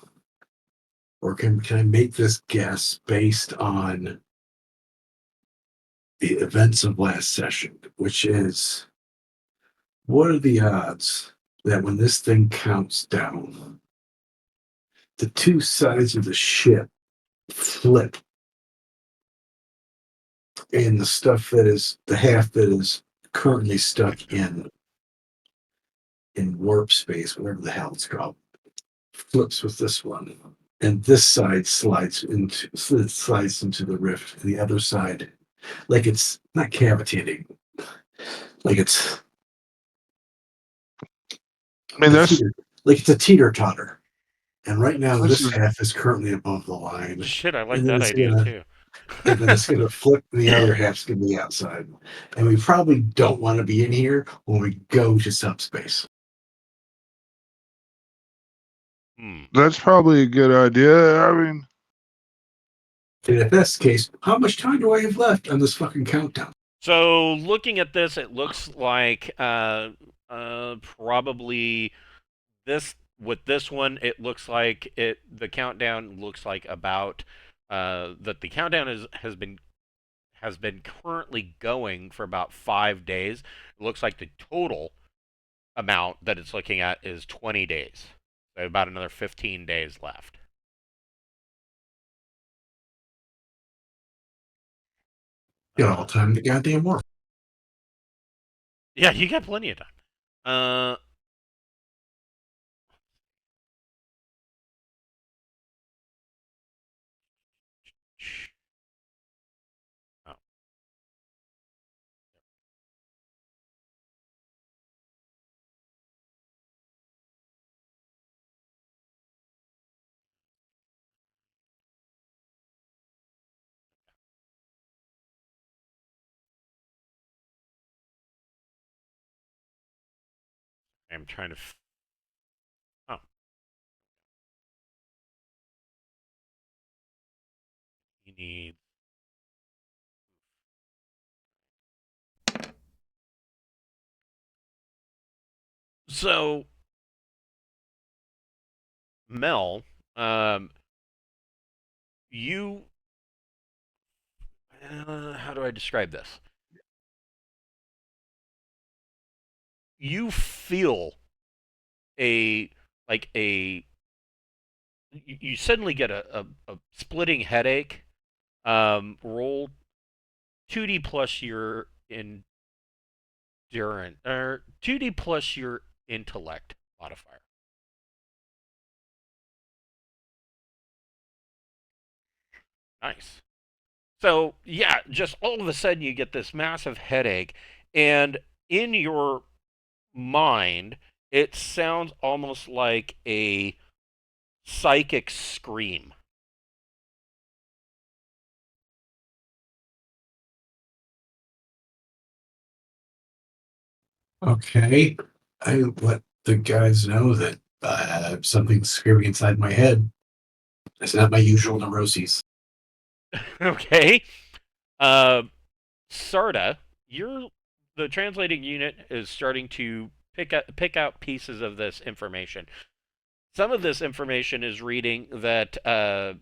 Or can I make this guess based on the events of last session, which is, what are the odds that when this thing counts down, the two sides of the ship flip, and the stuff that is the half that is currently stuck in warp space, whatever the hell it's called, flips with this one, and this side slides into the rift, and the other side, like it's not cavitating, like it's I mean, like it's a teeter totter. And right now, this this is half is currently above the line. Shit, I like And then that it's idea gonna, too. and then it's gonna flip, and the other half's gonna be outside. And we probably don't want to be in here when we go to subspace. that's probably a good idea. I mean, And if that's the case, how much time do I have left on this fucking countdown? So looking at this, it looks like probably this one. It looks like the countdown looks like about that the countdown has been currently going for about 5 days. It looks like the total amount that it's looking at is 20 days. So about another 15 days left. Got all time to goddamn work. Yeah, you got plenty of time. Oh. I'm trying to. Oh. You need. So, Mel, you. How do I describe this? You feel a like a you suddenly get a splitting headache. Roll 2D plus your endurance, or 2D plus your intellect modifier. Nice. So, yeah, just all of a sudden you get this massive headache, and in your mind, it sounds almost like a psychic scream. Okay. I let the guys know that something's screaming inside my head. It's not my usual neuroses. Okay. Sarda, the translating unit is starting to pick out pieces of this information. Some of this information is reading that a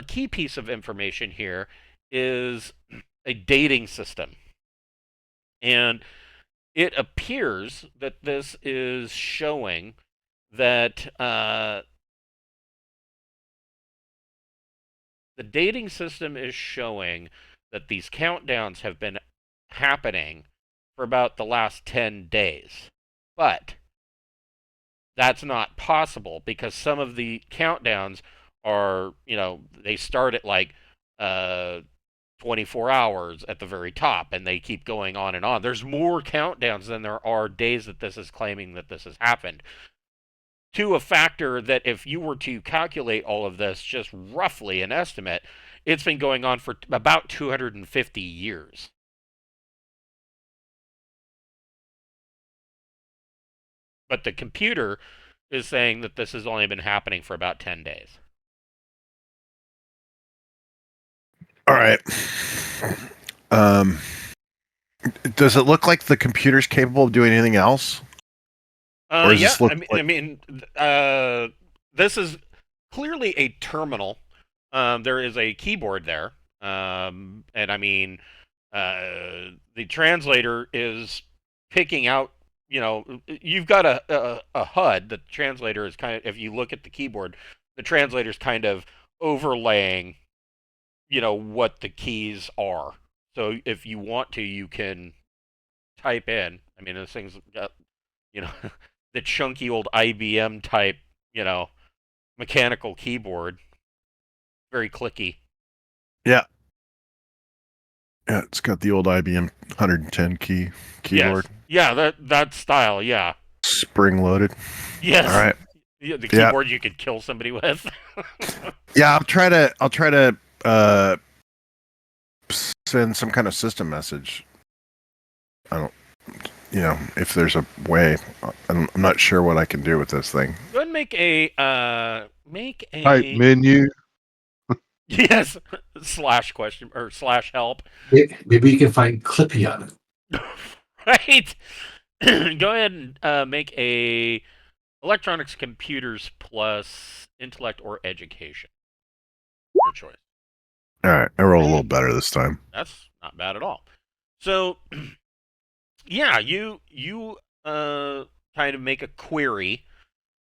key piece of information here is a dating system, and it appears that this is showing that the dating system is showing that these countdowns have been happening for about the last 10 days. But that's not possible because some of the countdowns are, they start at like 24 hours at the very top and they keep going on and on. There's more countdowns than there are days that this is claiming that this has happened. To a factor that if you were to calculate all of this, just roughly an estimate, it's been going on for about 250 years. But the computer is saying that this has only been happening for about 10 days. All right. Does it look like the computer's capable of doing anything else? Yeah, this is clearly a terminal. There is a keyboard there, and the translator is picking out. You've got a HUD. The translator is kind of, if you look at the keyboard, the translator's kind of overlaying, what the keys are. So if you want to, you can type in. This thing's got, the chunky old IBM type, mechanical keyboard. Very clicky. Yeah. Yeah, it's got the old IBM 110 keyboard. Yes. Yeah, that style, yeah. Spring loaded. Yes. All right. Yeah, the keyboard you could kill somebody with. Yeah, I'll try to send some kind of system message. I don't, if there's a way. I'm not sure what I can do with this thing. Go ahead and make a type menu. Yes, /help. Maybe you can find Clippy on it. Right. Go ahead and make a electronics, computers plus intellect or education. Your choice. All right, I rolled a little better this time. That's not bad at all. So, yeah, you kind of make a query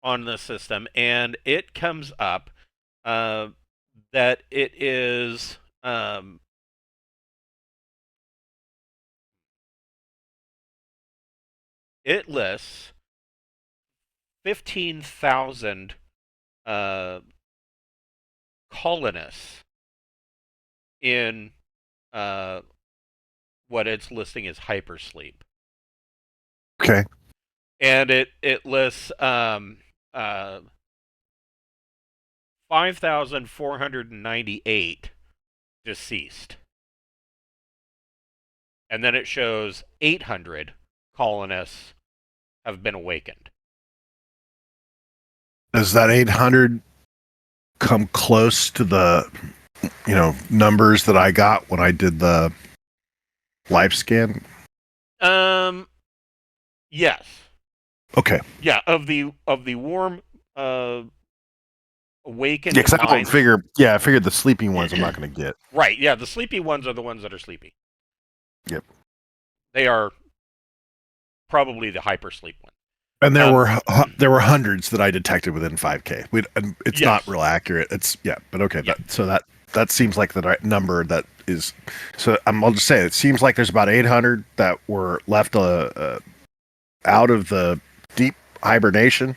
on the system, and it comes up that it is it lists 15,000 colonists in what it's listing as hypersleep. Okay. And it lists 5,498 deceased. And then it shows 800 colonists have been awakened. Does that 800 come close to the numbers that I got when I did the life scan? Yes. Okay. Yeah, of the warm awakened. Yeah, because I figured the sleeping ones I'm not going to get. Right. Yeah, the sleepy ones are the ones that are sleepy. Yep. They are probably the hypersleep ones. And there were hundreds that I detected within 5K. It's not real accurate. But okay. Yeah. That seems like the right number. That is. So I'll just say it seems like there's about 800 that were left out of the deep hibernation.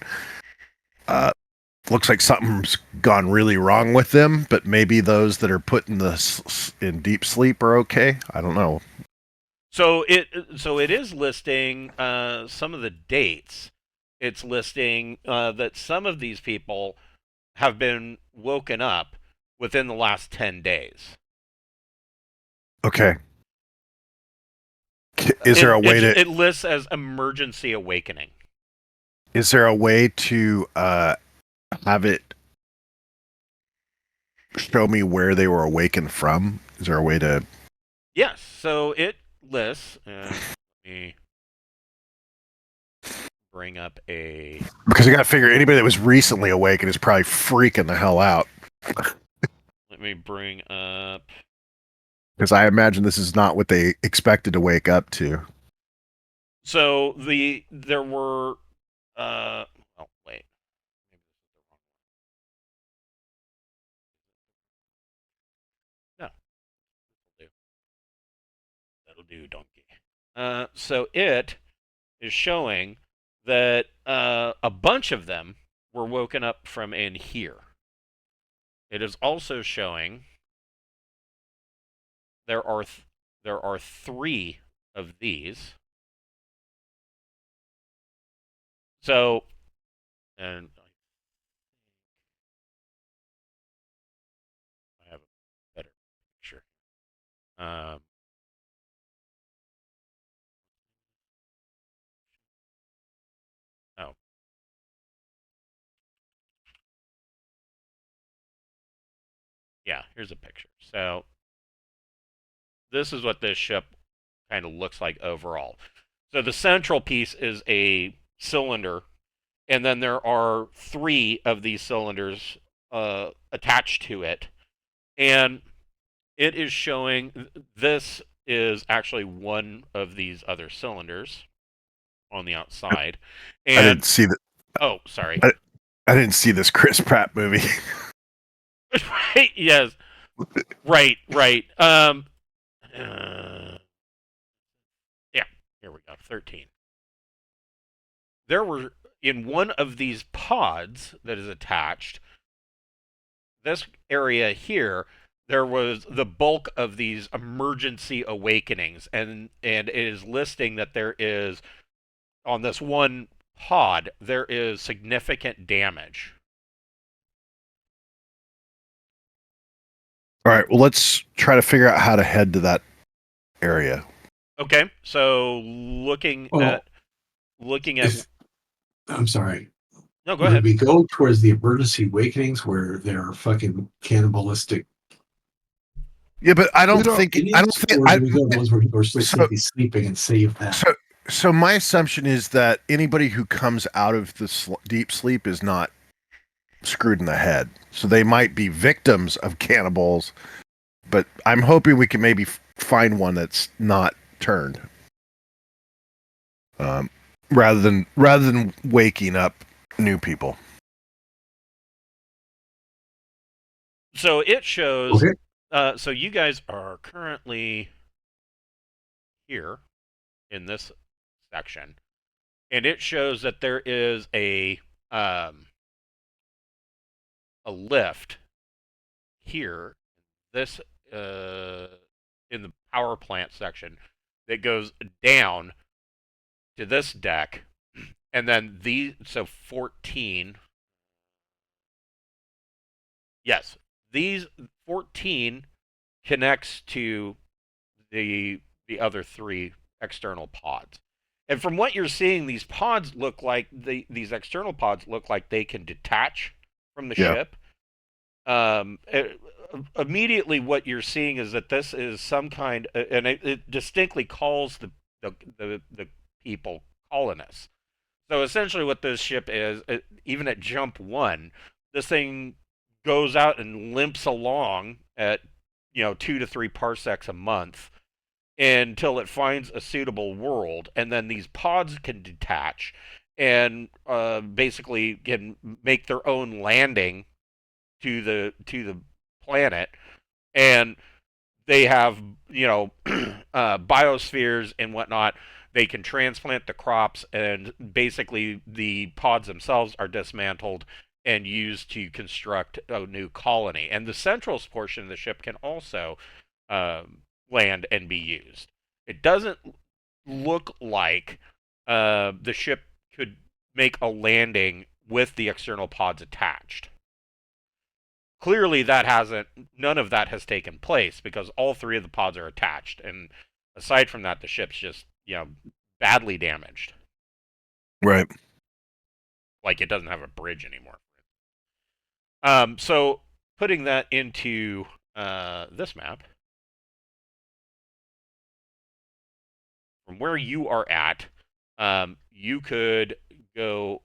looks like something's gone really wrong with them, but maybe those that are put in in deep sleep are okay. I don't know. So it is listing some of the dates. It's listing that some of these people have been woken up within the last 10 days. Okay. Is there a way to? It lists as emergency awakening. Is there a way to have it show me where they were awakened from? Is there a way to? Yes. So it lists. Let me bring up a. Because I got to figure anybody that was recently awakened is probably freaking the hell out. Let me bring up. Because I imagine this is not what they expected to wake up to. So there were. Oh wait. No. That'll do, donkey. So it is showing that a bunch of them were woken up from in here. It is also showing there are 3 of these. So, and I have a better picture. Oh. Yeah, here's a picture. So, this is what this ship kind of looks like overall. So the central piece is a cylinder, and then there are 3 of these cylinders attached to it. And it is showing this is actually one of these other cylinders on the outside. And I didn't see that. Oh, sorry. I didn't see this Chris Pratt movie. Right, yes. Right. Yeah, here we go. 13. There were, in one of these pods that is attached, this area here, there was the bulk of these emergency awakenings, and it is listing that there is, on this one pod, there is significant damage. All right, well, let's try to figure out how to head to that area. Okay, so looking at. I'm sorry. No, go ahead. We go towards the emergency awakenings where they're fucking cannibalistic. Yeah, but I don't think. I don't think. Or do we go to those where people are simply sleeping and save them? So my assumption is that anybody who comes out of the deep sleep is not screwed in the head. So they might be victims of cannibals, but I'm hoping we can maybe find one that's not turned. Rather than waking up new people. So it shows. Okay. So you guys are currently here in this section, and it shows that there is a lift here. This in the power plant section that goes down to this deck, and then so 14. Yes, these 14 connects to the other 3 external pods. And from what you're seeing, these pods look like these external pods look like they can detach from the ship. Immediately, what you're seeing is that this is some kind, and it distinctly calls the people colonists. So essentially, what this ship is, even at jump 1, this thing goes out and limps along at 2 to 3 parsecs a month until it finds a suitable world, and then these pods can detach and basically can make their own landing to the planet, and they have biospheres and whatnot. They can transplant the crops, and basically the pods themselves are dismantled, and used to construct a new colony. And the central portion of the ship can also land and be used. It doesn't look like the ship could make a landing with the external pods attached. Clearly, none of that has taken place because all three of the pods are attached. And aside from that, the ship's just, badly damaged. Right. Like it doesn't have a bridge anymore. So putting that into this map, from where you are at, you could go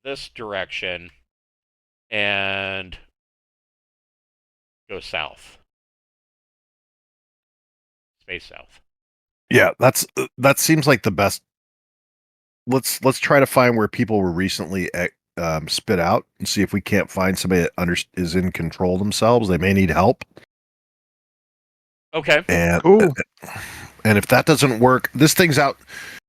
this direction and go south. Space south. Yeah, that seems like the best. Let's try to find where people were recently spit out and see if we can't find somebody that is in control themselves. They may need help. Okay. And Cool. and if that doesn't work, this thing's out.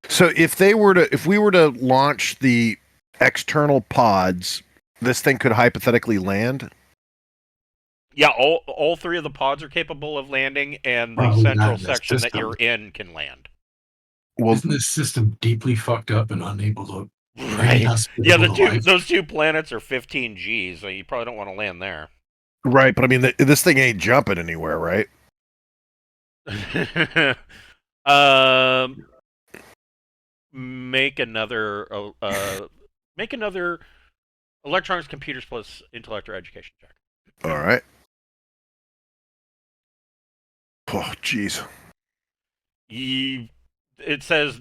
So if we were to launch the external pods, this thing could hypothetically land. Yeah, all three of the pods are capable of landing, and the Probably central not in this section that system. you're in can land. Well, Isn't this system deeply fucked up and unable to? Right. hospitable Yeah, to life? those two planets are 15 Gs, so you probably don't want to land there. right, but I mean, this thing ain't jumping anywhere, right? Make another electronics, computers plus intellect or education check. All right. Oh, jeez. It says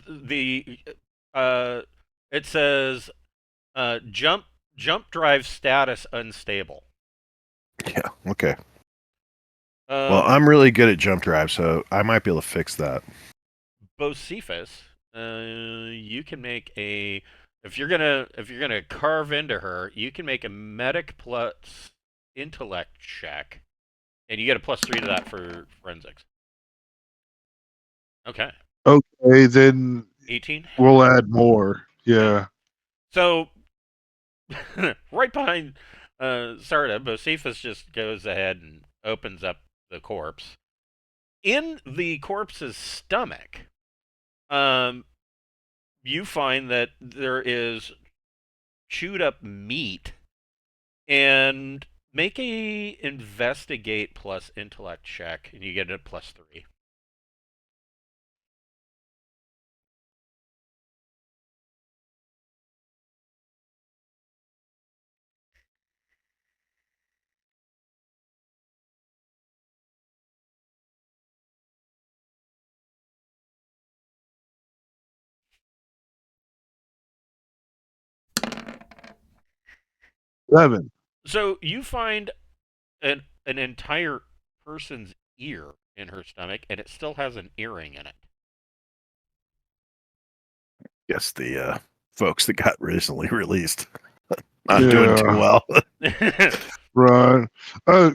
jump drive status unstable. Yeah. Okay. Well, I'm really good at jump drive, so I might be able to fix that. Bocephus, you can make a if you're gonna carve into her, you can make a medic plus intellect check, and you get a +3 to that for forensics. Okay. Okay, then 18. we'll add more. Yeah. So right behind Sarda, Bocephus just goes ahead and opens up the corpse. In the corpse's stomach, you find that there is chewed up meat, and make a investigate plus intellect check, and you get a +3. Seven. So you find an entire person's ear in her stomach, and it still has an earring in it. Guess the folks that got recently released not doing too well. Right.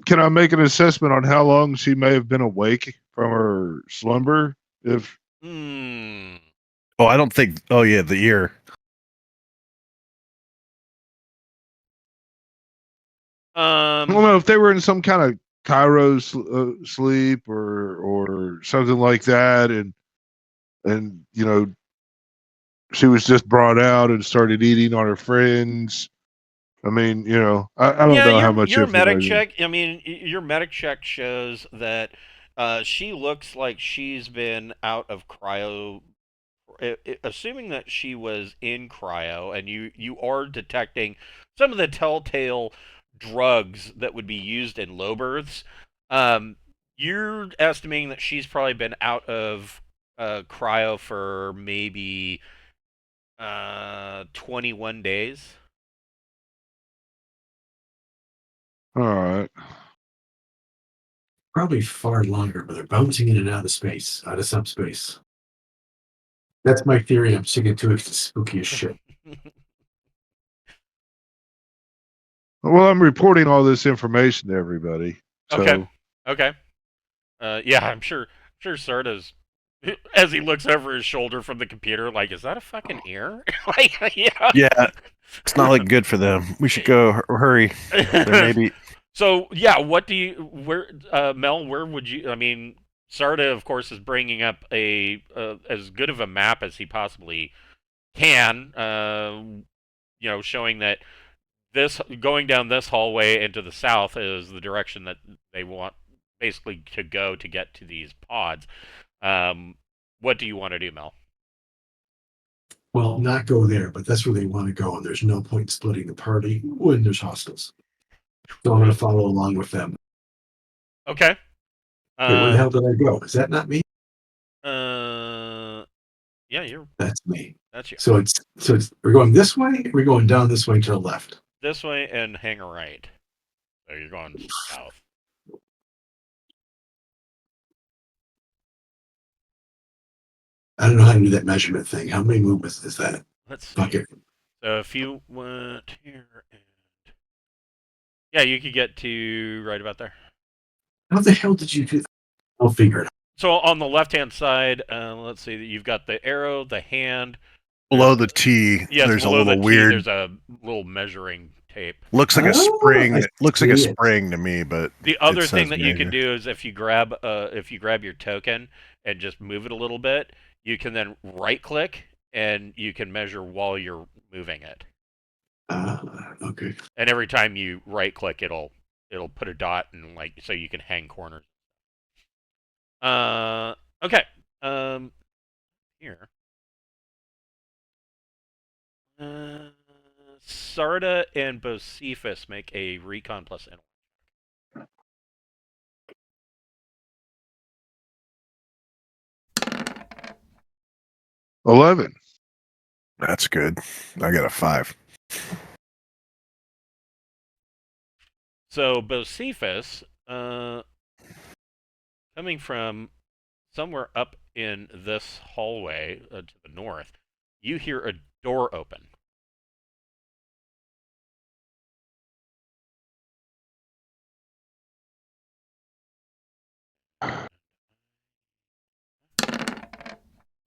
Can I make an assessment on how long she may have been awake from her slumber? If Oh, I don't think. Oh, yeah, the ear. I don't know if they were in some kind of Cairo sleep or something like that, and she was just brought out and started eating on her friends. I mean, I don't know how much your medic information. check. I mean, your medic check shows that she looks like she's been out of cryo. Assuming that she was in cryo, and you are detecting some of the telltale drugs that would be used in low births, you're estimating that she's probably been out of cryo for maybe 21 days. All right. Probably far longer, but they're bouncing in and out of subspace. That's my theory. I'm sticking to it 'cause it's spooky as shit. Well, I'm reporting all this information to everybody. So. Okay. Yeah, I'm sure Sarda's, as he looks over his shoulder from the computer, like, is that a fucking ear? Like, yeah. Yeah. It's not looking good for them. We should go. Hurry. There may be. So yeah, what do you where Mel? Where would you? I mean, Sarda, of course, is bringing up a as good of a map as he possibly can. Showing that this going down this hallway into the south is the direction that they want basically to go to get to these pods. What do you want to do, Mel? Well, not go there, but that's where they want to go, and there's no point splitting the party when there's hostiles. So I'm going to follow along with them. Okay. Wait, where the hell did I go? Is that not me? Yeah, That's me. That's you. So it's we're going this way. We're going down this way to the left. This way and hang a right. So you're going south. I don't know how to do that measurement thing. How many movements is that? Let's see. Bucket. So if you went here and yeah, you could get to right about there. How the hell did you do that? I'll figure it out. So on the left-hand side, let's see, you've got the arrow, the hand. Below the T, Yes, there's a below little the T, weird. there's a little measuring tape. Looks like a Oh, spring. I It looks like a see it. spring to me, but The other it thing says that you can measure. do is if you grab your token and just move it a little bit, you can then right-click and you can measure while you're moving it. Okay. And every time you right-click, it'll put a dot and so you can hang corners. Okay. Here. Sarda and Bocephus make a recon plus intellect. 11. That's good. I got a 5. So Bocephus, coming from somewhere up in this hallway to the north, you hear a door open.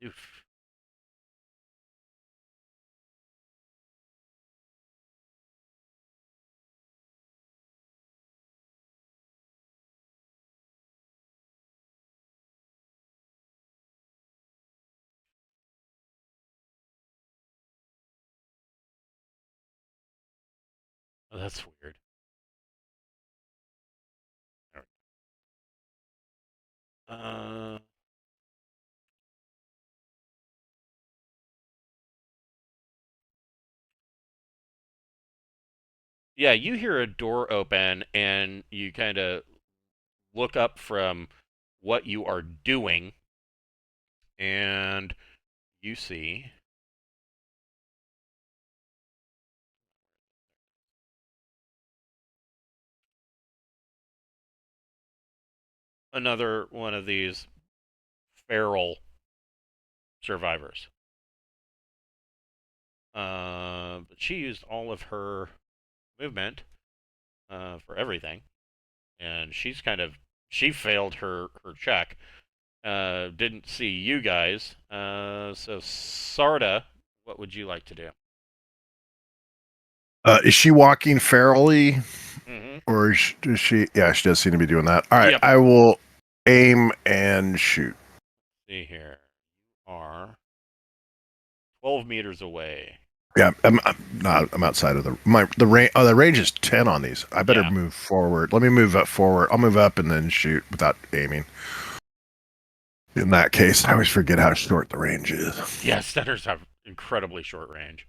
Oof. Oh, that's weird. Yeah, you hear a door open and you kind of look up from what you are doing and you see another one of these feral survivors. But she used all of her movement for everything, and she failed her check. Didn't see you guys. So Sarda, what would you like to do? Is she walking ferally, Mm-hmm. or is she? Yeah, she does seem to be doing that. All right, Yep. I will aim and shoot. See here, you are 12 meters away. Yeah, I'm outside of the range. Oh, the range is 10 on these. I better Yeah. move forward. Let me move up forward. I'll move up and then shoot without aiming. In that case, I always forget how short the range is. Yeah, stunners have incredibly short range.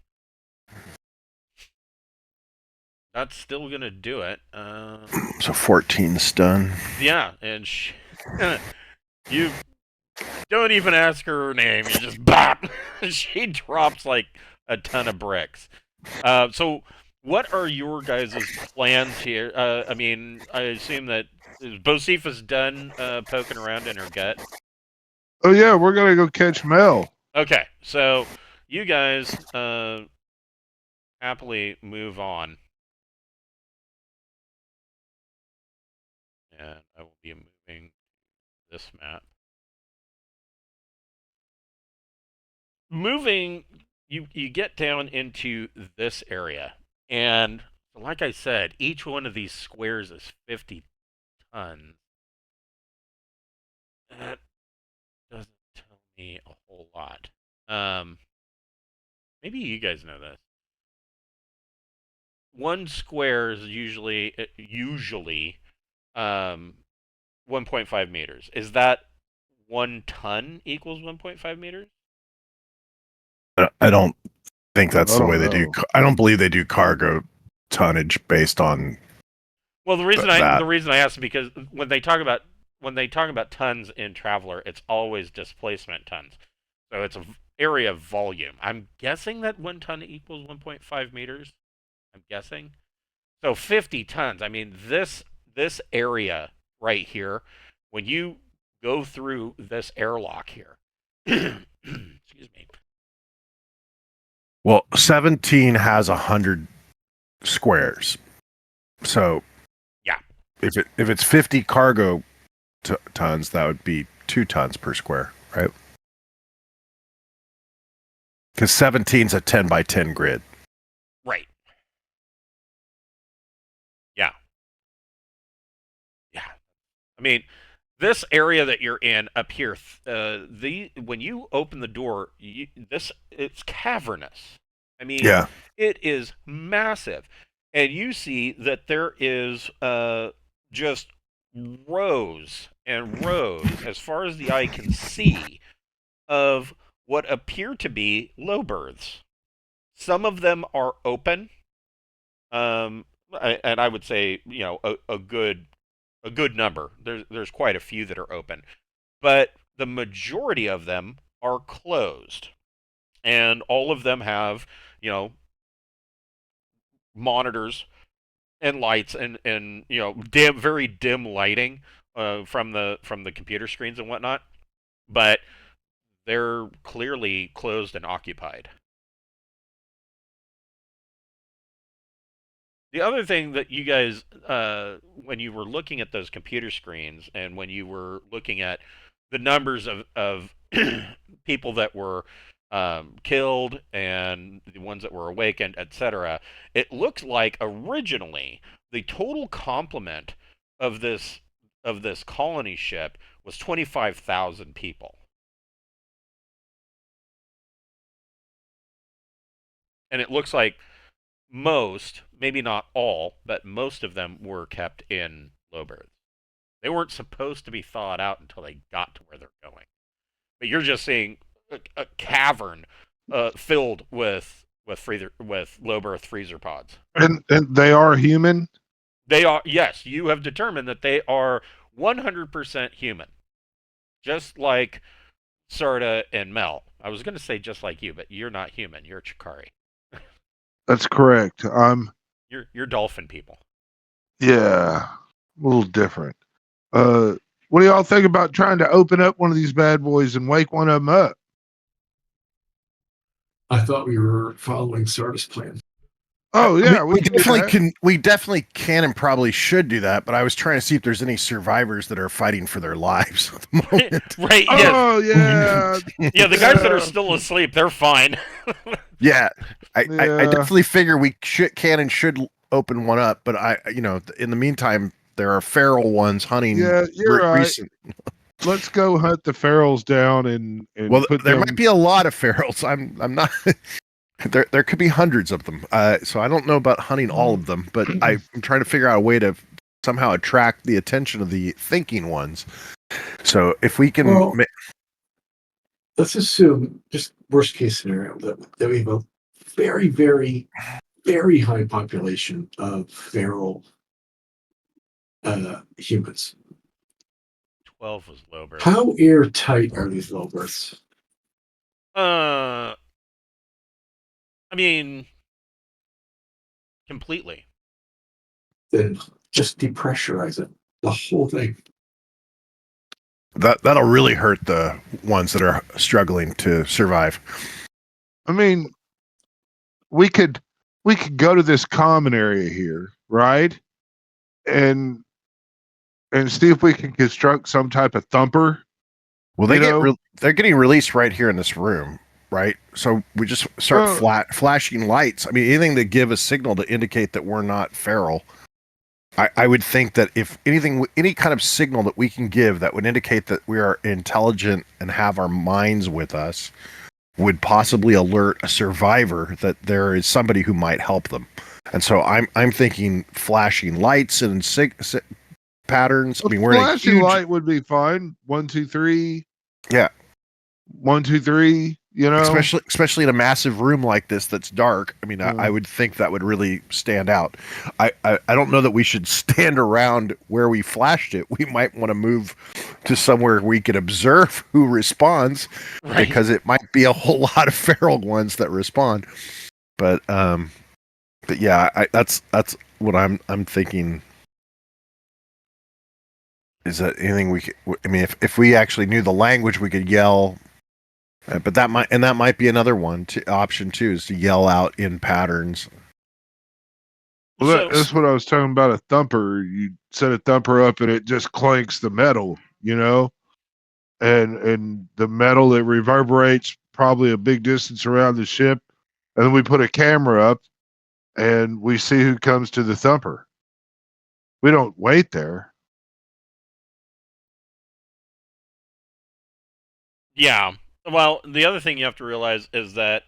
That's still gonna do it. So 14 stun. Yeah, and you don't even ask her name. You just bop. She drops like a ton of bricks. So what are your guys' plans here? I mean, I assume that Bocephus done poking around in her gut. Oh, yeah, we're going to go catch Mel. Okay, so you guys happily move on. And I will be moving this map. Moving you get down into this area, and like I said, each one of these squares is 50 tons. That doesn't tell me a whole lot. Maybe you guys know this. One square is usually 1.5 meters. Is that 1 ton equals 1.5 meters? I don't think that's I the don't way they do. know. I don't believe they do cargo tonnage based on Well, the reason that. I asked is because when they talk about tons in Traveler, it's always displacement tons. So it's an area of volume. I'm guessing that 1 ton equals 1.5 meters. I'm guessing. So 50 tons. I mean, this area right here, when you go through this airlock here, excuse me. Well, 17 has 100 squares. So Yeah. if it's 50 cargo tons, that would be 2 tons per square, right? Because 17 is a 10 by 10 grid. Right. Yeah. Yeah. I mean, this area that you're in up here, when you open the door, it's cavernous. I mean, Yeah. it is massive, and you see that there is just rows and rows, as far as the eye can see, of what appear to be low berths. Some of them are open, and I would say, a good number. There's quite a few that are open, but the majority of them are closed, and all of them have monitors and lights and very dim lighting from the computer screens and whatnot, but they're clearly closed and occupied. The other thing that you guys, when you were looking at those computer screens and when you were looking at the numbers of people that were killed and the ones that were awakened, etc., it looked like originally the total complement of this colony ship was 25,000 people. And it looks like most, maybe not all, but most of them were kept in low berths. They weren't supposed to be thawed out until they got to where they're going. But you're just seeing a cavern filled with low berth freezer pods. And they are human. They are, yes. You have determined that they are 100% human, just like Sarda and Mel. I was going to say just like you, but you're not human. You're Chikari. That's correct. You're dolphin people. Yeah, a little different. What do y'all think about trying to open up one of these bad boys and wake one of them up? I thought we were following Sarda's plan. Oh yeah, we can do definitely that. can. We definitely can and probably should do that. But I was trying to see if there's any survivors that are fighting for their lives at the moment. Right? Yes. Oh yeah. Yeah, the guys that are still asleep, they're fine. Yeah, I Yeah. definitely figure we can and should open one up. But in the meantime, there are feral ones hunting. Yeah, you're right. Let's go hunt the ferals down and Well, put there them. might be a lot of ferals. I'm not. There could be hundreds of them. So I don't know about hunting all of them, but I'm trying to figure out a way to somehow attract the attention of the thinking ones. So if we can, Well, let's assume, just worst case scenario, that we have a very, very, very high population of feral humans. 12 was low berth. How airtight are these low berths? I mean, completely. Then just depressurize it. The whole thing. that'll really hurt the ones that are struggling to survive. I mean, we could go to this common area here, right? And see if we can construct some type of thumper. Well, they're getting released right here in this room. right? So we just start flashing lights. I mean, anything to give a signal to indicate that we're not feral. I would think that if anything, any kind of signal that we can give that would indicate that we are intelligent and have our minds with us would possibly alert a survivor that there is somebody who might help them. And so I'm thinking flashing lights and patterns. I mean, we're flashing in a huge light would be fine. 1, 2, 3. Yeah. 1, 2, 3. You know, especially in a massive room like this that's dark. I mean, I would think that would really stand out. I don't know that we should stand around where we flashed it. We might want to move to somewhere we can observe who responds, because it might be a whole lot of feral ones that respond. But yeah, that's what I'm thinking. Is that anything we could? I mean, if we actually knew the language, we could yell. But that might be another one. Option 2 is to yell out in patterns. Well, that's what I was talking about. A thumper. You set a thumper up, and it just clanks the metal. You know, and the metal, it reverberates probably a big distance around the ship, and then we put a camera up, and we see who comes to the thumper. We don't wait there. Yeah. Well, the other thing you have to realize is that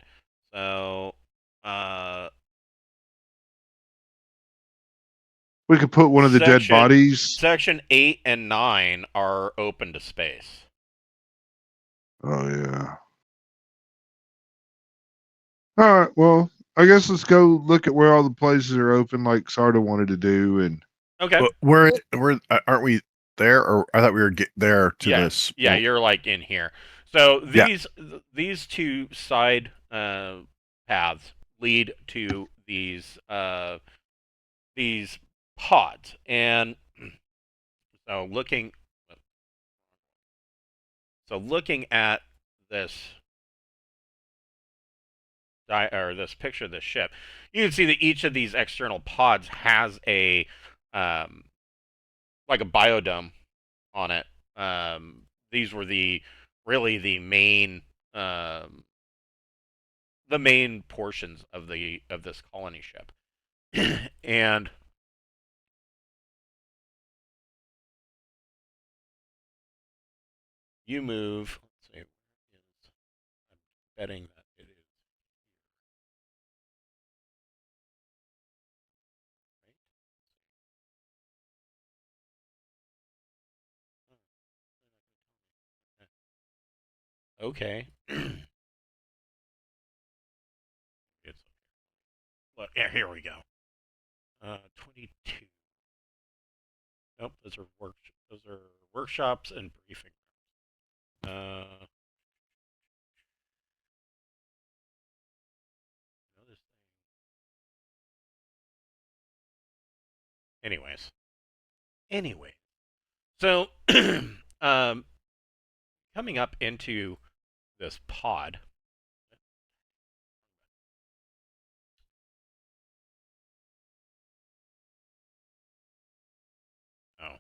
we could put one of the dead bodies. Section 8 and 9 are open to space. Oh yeah. All right. Well, I guess let's go look at where all the places are open, like Sarda wanted to do. And okay, we're aren't we there? Or I thought we were there to this. Yeah, you're like in here. So these two side paths lead to these pods, and so looking at this this picture of this ship, you can see that each of these external pods has a like a biodome on it. These were the main portions of this colony ship. And you move, let's see, I'm betting that it is okay. Yeah, here we go. 22. Nope, those are workshops and briefing. Anyways, so coming up into this pod. Oh,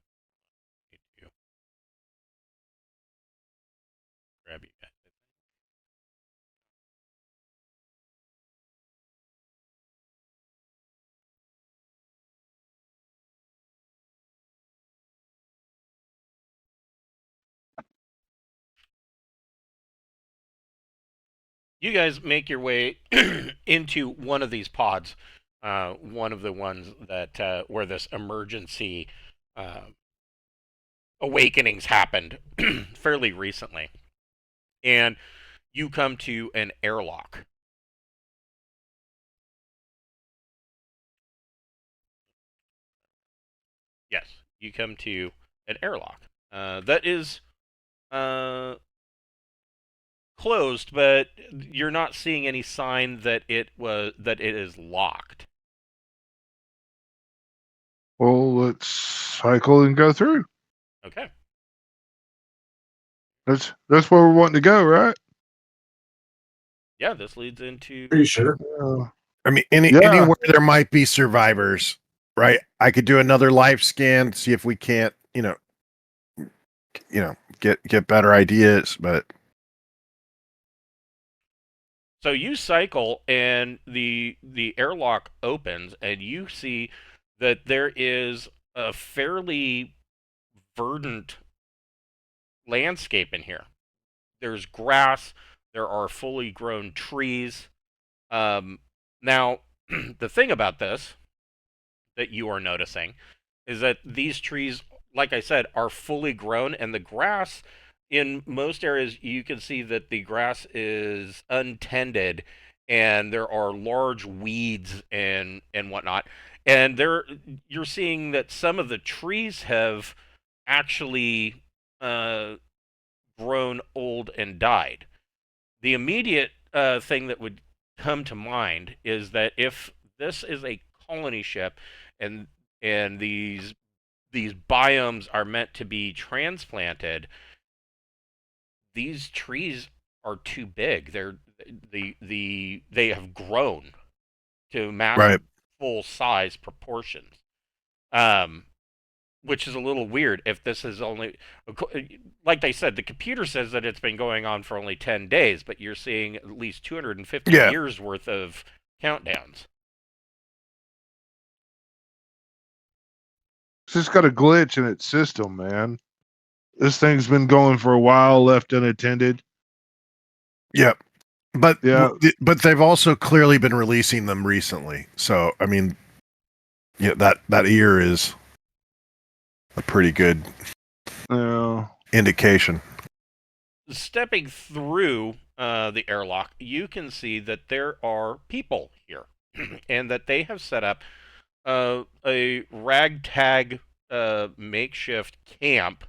need to grab you guys. You guys make your way into one of these pods, one of the ones that where this emergency awakenings happened fairly recently, and you come to an airlock. Yes, you come to an airlock that is closed, but you're not seeing any sign that it is locked. Well, let's cycle and go through. Okay. That's where we're wanting to go, right? Yeah, this leads into. Are you sure? I mean, anywhere there might be survivors, right? I could do another life scan, see if we can't, get better ideas, but So you cycle, and the airlock opens, and you see that there is a fairly verdant landscape in here. There's grass. There are fully grown trees. Now, the thing about this that you are noticing is that these trees, like I said, are fully grown, and the grass in most areas you can see that the grass is untended, and there are large weeds and whatnot. And there, you're seeing that some of the trees have actually grown old and died. The immediate thing that would come to mind is that if this is a colony ship, and these biomes are meant to be transplanted, these trees are too big. They have grown to massive Right. full size proportions. Um, which is a little weird if this is only, like they said, the computer says that it's been going on for only 10 days, but you're seeing at least 250 Yeah. years worth of countdowns. It's just got a glitch in its system, man. This thing's been going for a while, left unattended. Yep. But Yeah. but they've also clearly been releasing them recently. So I mean, yeah, that year is a pretty good indication. Stepping through the airlock, you can see that there are people here, and that they have set up a ragtag makeshift camp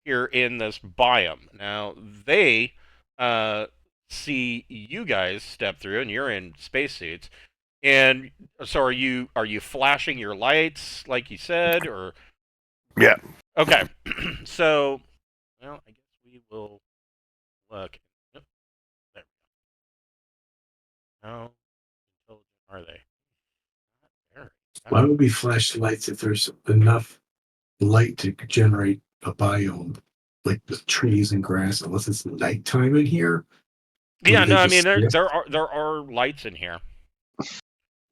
here in this biome. Now, they see you guys step through, and you're in spacesuits. And so, are you flashing your lights like you said, or? Yeah. Okay. So, well, I guess we will look. Yep. There we go. How intelligent are they? Not very. Why would we flash the lights if there's enough light to generate a biome like the trees and grass, unless it's nighttime in here? Yeah, Wouldn't they no, I just mean skip? there are lights in here.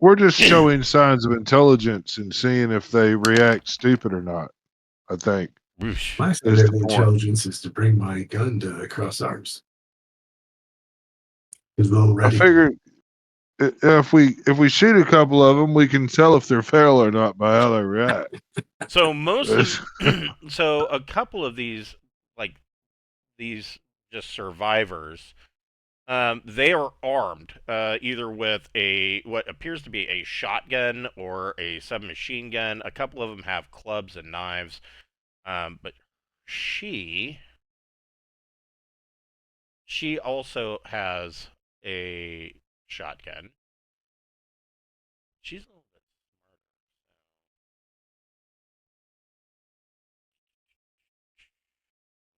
We're just showing signs of intelligence and seeing if they react stupid or not. I think. Whoosh. My Is side the of point. intelligence is to bring my gun to cross arms. Is Will I ready? figured if we shoot a couple of them, we can tell if they're feral or not by how they react. So most of so a couple of these, like these just survivors, they are armed either with a what appears to be a shotgun or a submachine gun. A couple of them have clubs and knives, but she also has a shotgun. She's a little bit smarter.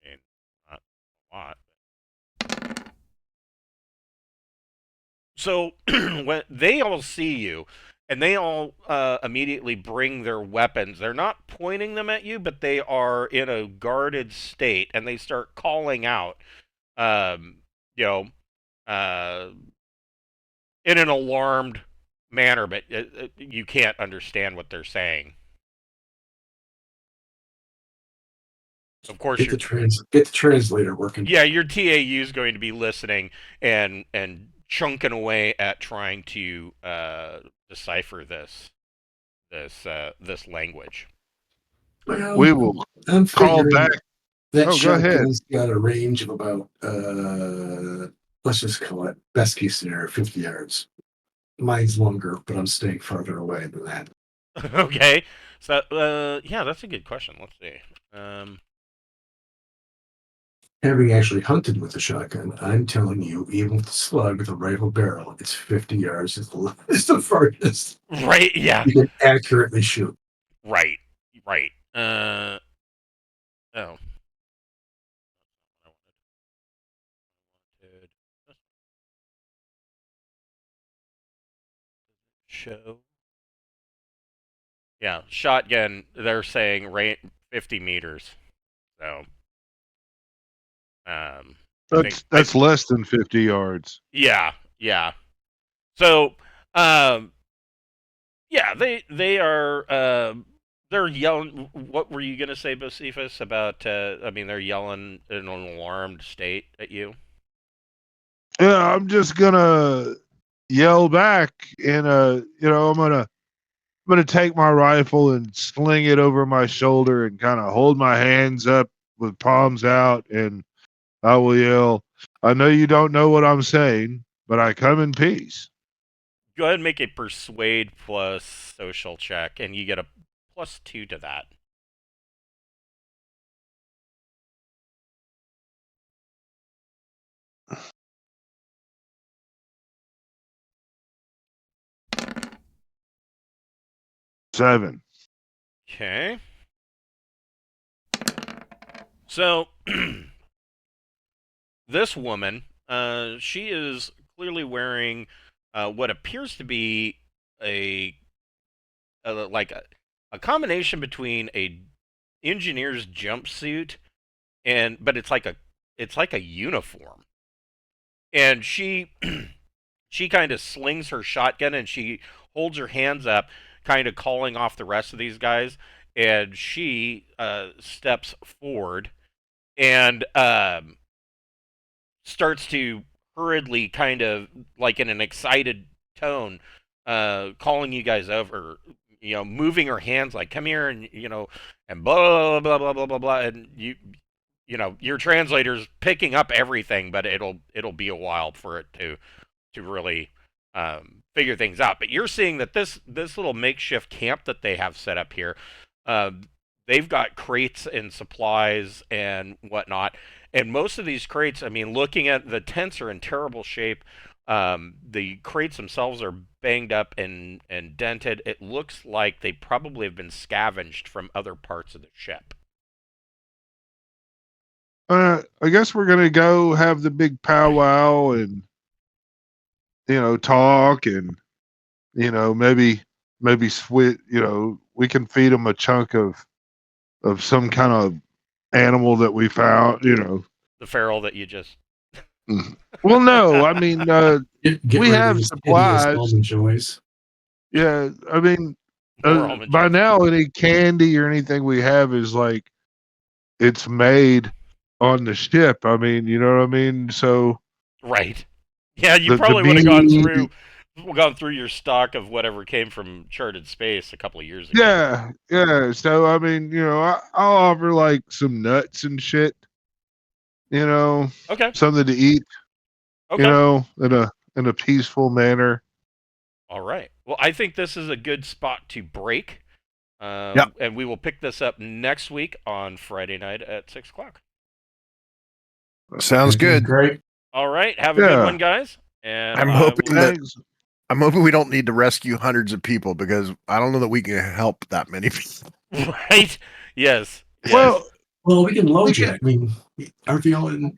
I mean, not a lot. So when they all see you, and they all immediately bring their weapons, they're not pointing them at you, but they are in a guarded state, and they start calling out, um, you know, in an alarmed manner, but you can't understand what they're saying. Of course, Get the translator working. yeah, your TAU is going to be listening and chunking away at trying to decipher this language. Well, We will I'm call figuring back. that Oh, go ahead. shotgun's got a range of about let's just call it best case scenario 50 yards. Mine's longer, but I'm staying farther away than that. Okay, so yeah, that's a good question. Let's see. Having actually hunted with a shotgun, I'm telling you, even with the slug with a rifle barrel, it's 50 yards is the farthest Right? Yeah. you can accurately shoot. Right. Right. Oh. Show. Yeah, shotgun. They're saying 50 meters. So, That's less than 50 yards. yeah, Yeah. So, um, yeah, they are. They're yelling. What were you gonna say, Bocephus? About? I mean, they're yelling in an alarmed state at you. Yeah, I'm just gonna yell back, and I'm gonna take my rifle and sling it over my shoulder and kind of hold my hands up with palms out, and I will yell, "I know you don't know what I'm saying, but I come in peace." Go ahead and make a persuade plus social check, and you get a +2 to that. Seven. Okay. So, this woman, she is clearly wearing what appears to be a, like a combination between a engineer's jumpsuit but it's like a uniform. And she she kind of slings her shotgun and she holds her hands up, kind of calling off the rest of these guys. And she steps forward and starts to hurriedly, kind of like in an excited tone, calling you guys over. Moving her hands like, "Come here," and and blah blah blah blah blah blah. And your translator's picking up everything, but it'll be a while for it to really figure things out. But you're seeing that this little makeshift camp that they have set up here, uh, they've got crates and supplies and whatnot. And most of these crates, I mean, looking at the tents are in terrible shape. The crates themselves are banged up and dented. It looks like they probably have been scavenged from other parts of the ship. I guess we're gonna go have the big powwow and talk, and maybe swit. We can feed them a chunk of some kind of animal that we found. The feral that you just. Well, no, I mean Get we rid of have these hideous supplies. almond joys. Yeah, I mean More almond by joys. now any candy or anything we have is like it's made on the ship. I mean, you know what I mean? So Right. Yeah, you the probably would have bee, gone through your stock of whatever came from charted space a couple of years ago. yeah. So I mean, I'll offer like some nuts and shit. Okay. Something to eat. Okay. In a peaceful manner. All right. Well, I think this is a good spot to break. Yep. And we will pick this up next week on Friday night at 6 o'clock. Sounds good. Great. All right. Have a good one, guys. And I'm I hoping will- that I'm hoping we don't need to rescue hundreds of people because I don't know that we can help that many people. Right. Yes. Well, we can low jack. I mean, aren't they all in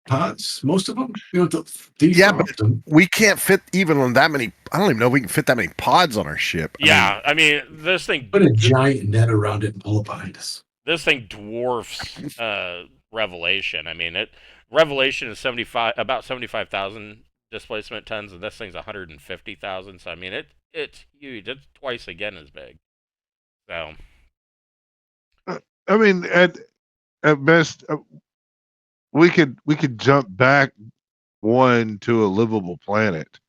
pods? Most of them. You don't have to defrost them. We can't fit even on that many. I don't even know if we can fit that many pods on our ship. I mean, this thing. Put a giant net around it and pull it behind us. This thing dwarfs Revelation. I mean, Revelation is about 75,000 displacement tons, and this thing's 150,000. So I mean, it's huge. It's twice again as big. So I mean, at best, we could jump back one to a livable planet.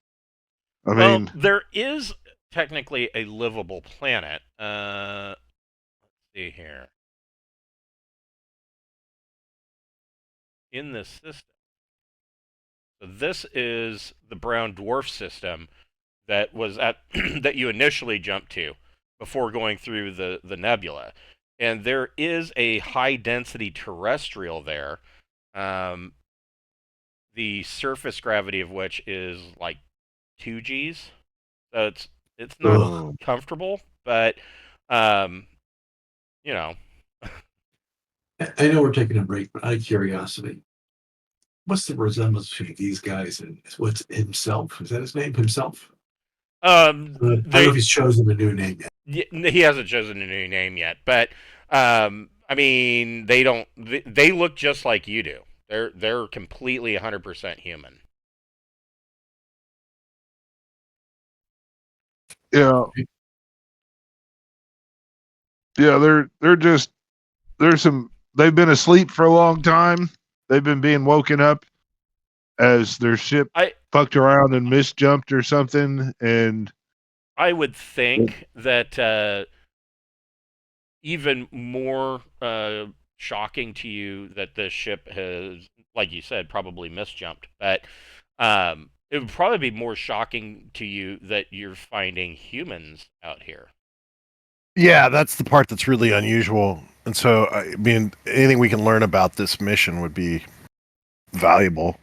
I mean, there is technically a livable planet. Let's see here. In this system. So this is the brown dwarf system that was that you initially jumped to before going through the nebula. And there is a high density terrestrial there. The surface gravity of which is like 2 Gs. So it's not comfortable, but you know. I know we're taking a break, but out of curiosity, what's the resemblance between these guys and what's himself? Is that his name? Himself? I don't know if he's chosen a new name yet. He hasn't chosen a new name yet, but I mean, they look just like you do. They're completely 100% human. Yeah. Yeah, they've been asleep for a long time. They've been being woken up as their ship fucked around and misjumped or something. And I would think that even more shocking to you that the ship has, like you said, probably misjumped. But it would probably be more shocking to you that you're finding humans out here. Yeah, that's the part that's really unusual. And so, I mean, anything we can learn about this mission would be valuable.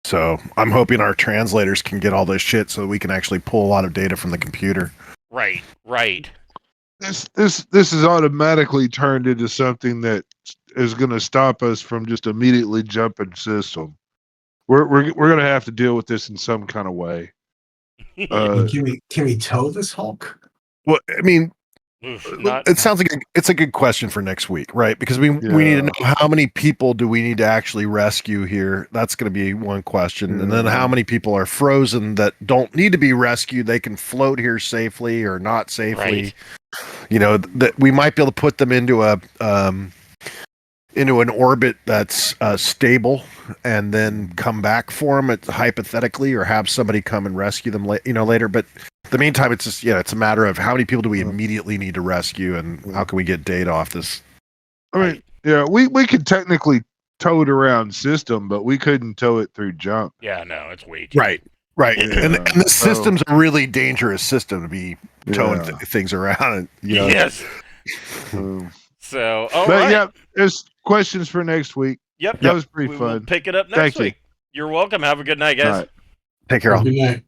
So I'm hoping our translators can get all this shit so we can actually pull a lot of data from the computer. Right. this is automatically turned into something that is going to stop us from just immediately jumping system. We're going to have to deal with this in some kind of way. Can we tow this Hulk? Well, I mean, Not, it sounds like it's a good question for next week, right? Because we need to know how many people do we need to actually rescue here. That's going to be one question. And then how many people are frozen that don't need to be rescued? They can float here safely or not safely. Right. You know, that we might be able to put them into an orbit that's stable and then come back for them hypothetically, or have somebody come and rescue them later. But in the meantime, it's just, it's a matter of how many people do we immediately need to rescue, and how can we get data off this? I mean, yeah, we could technically tow it around system, but we couldn't tow it through jump. Yeah, no, it's way too. Right. Yeah. And the system's a really dangerous system to be towing things around. Yes. So, all but right. yeah, there's questions for next week. Yep. That was pretty we fun. will pick it up next Thank you. week. You're welcome. Have a good night, guys. All right. Take care, all. Good night.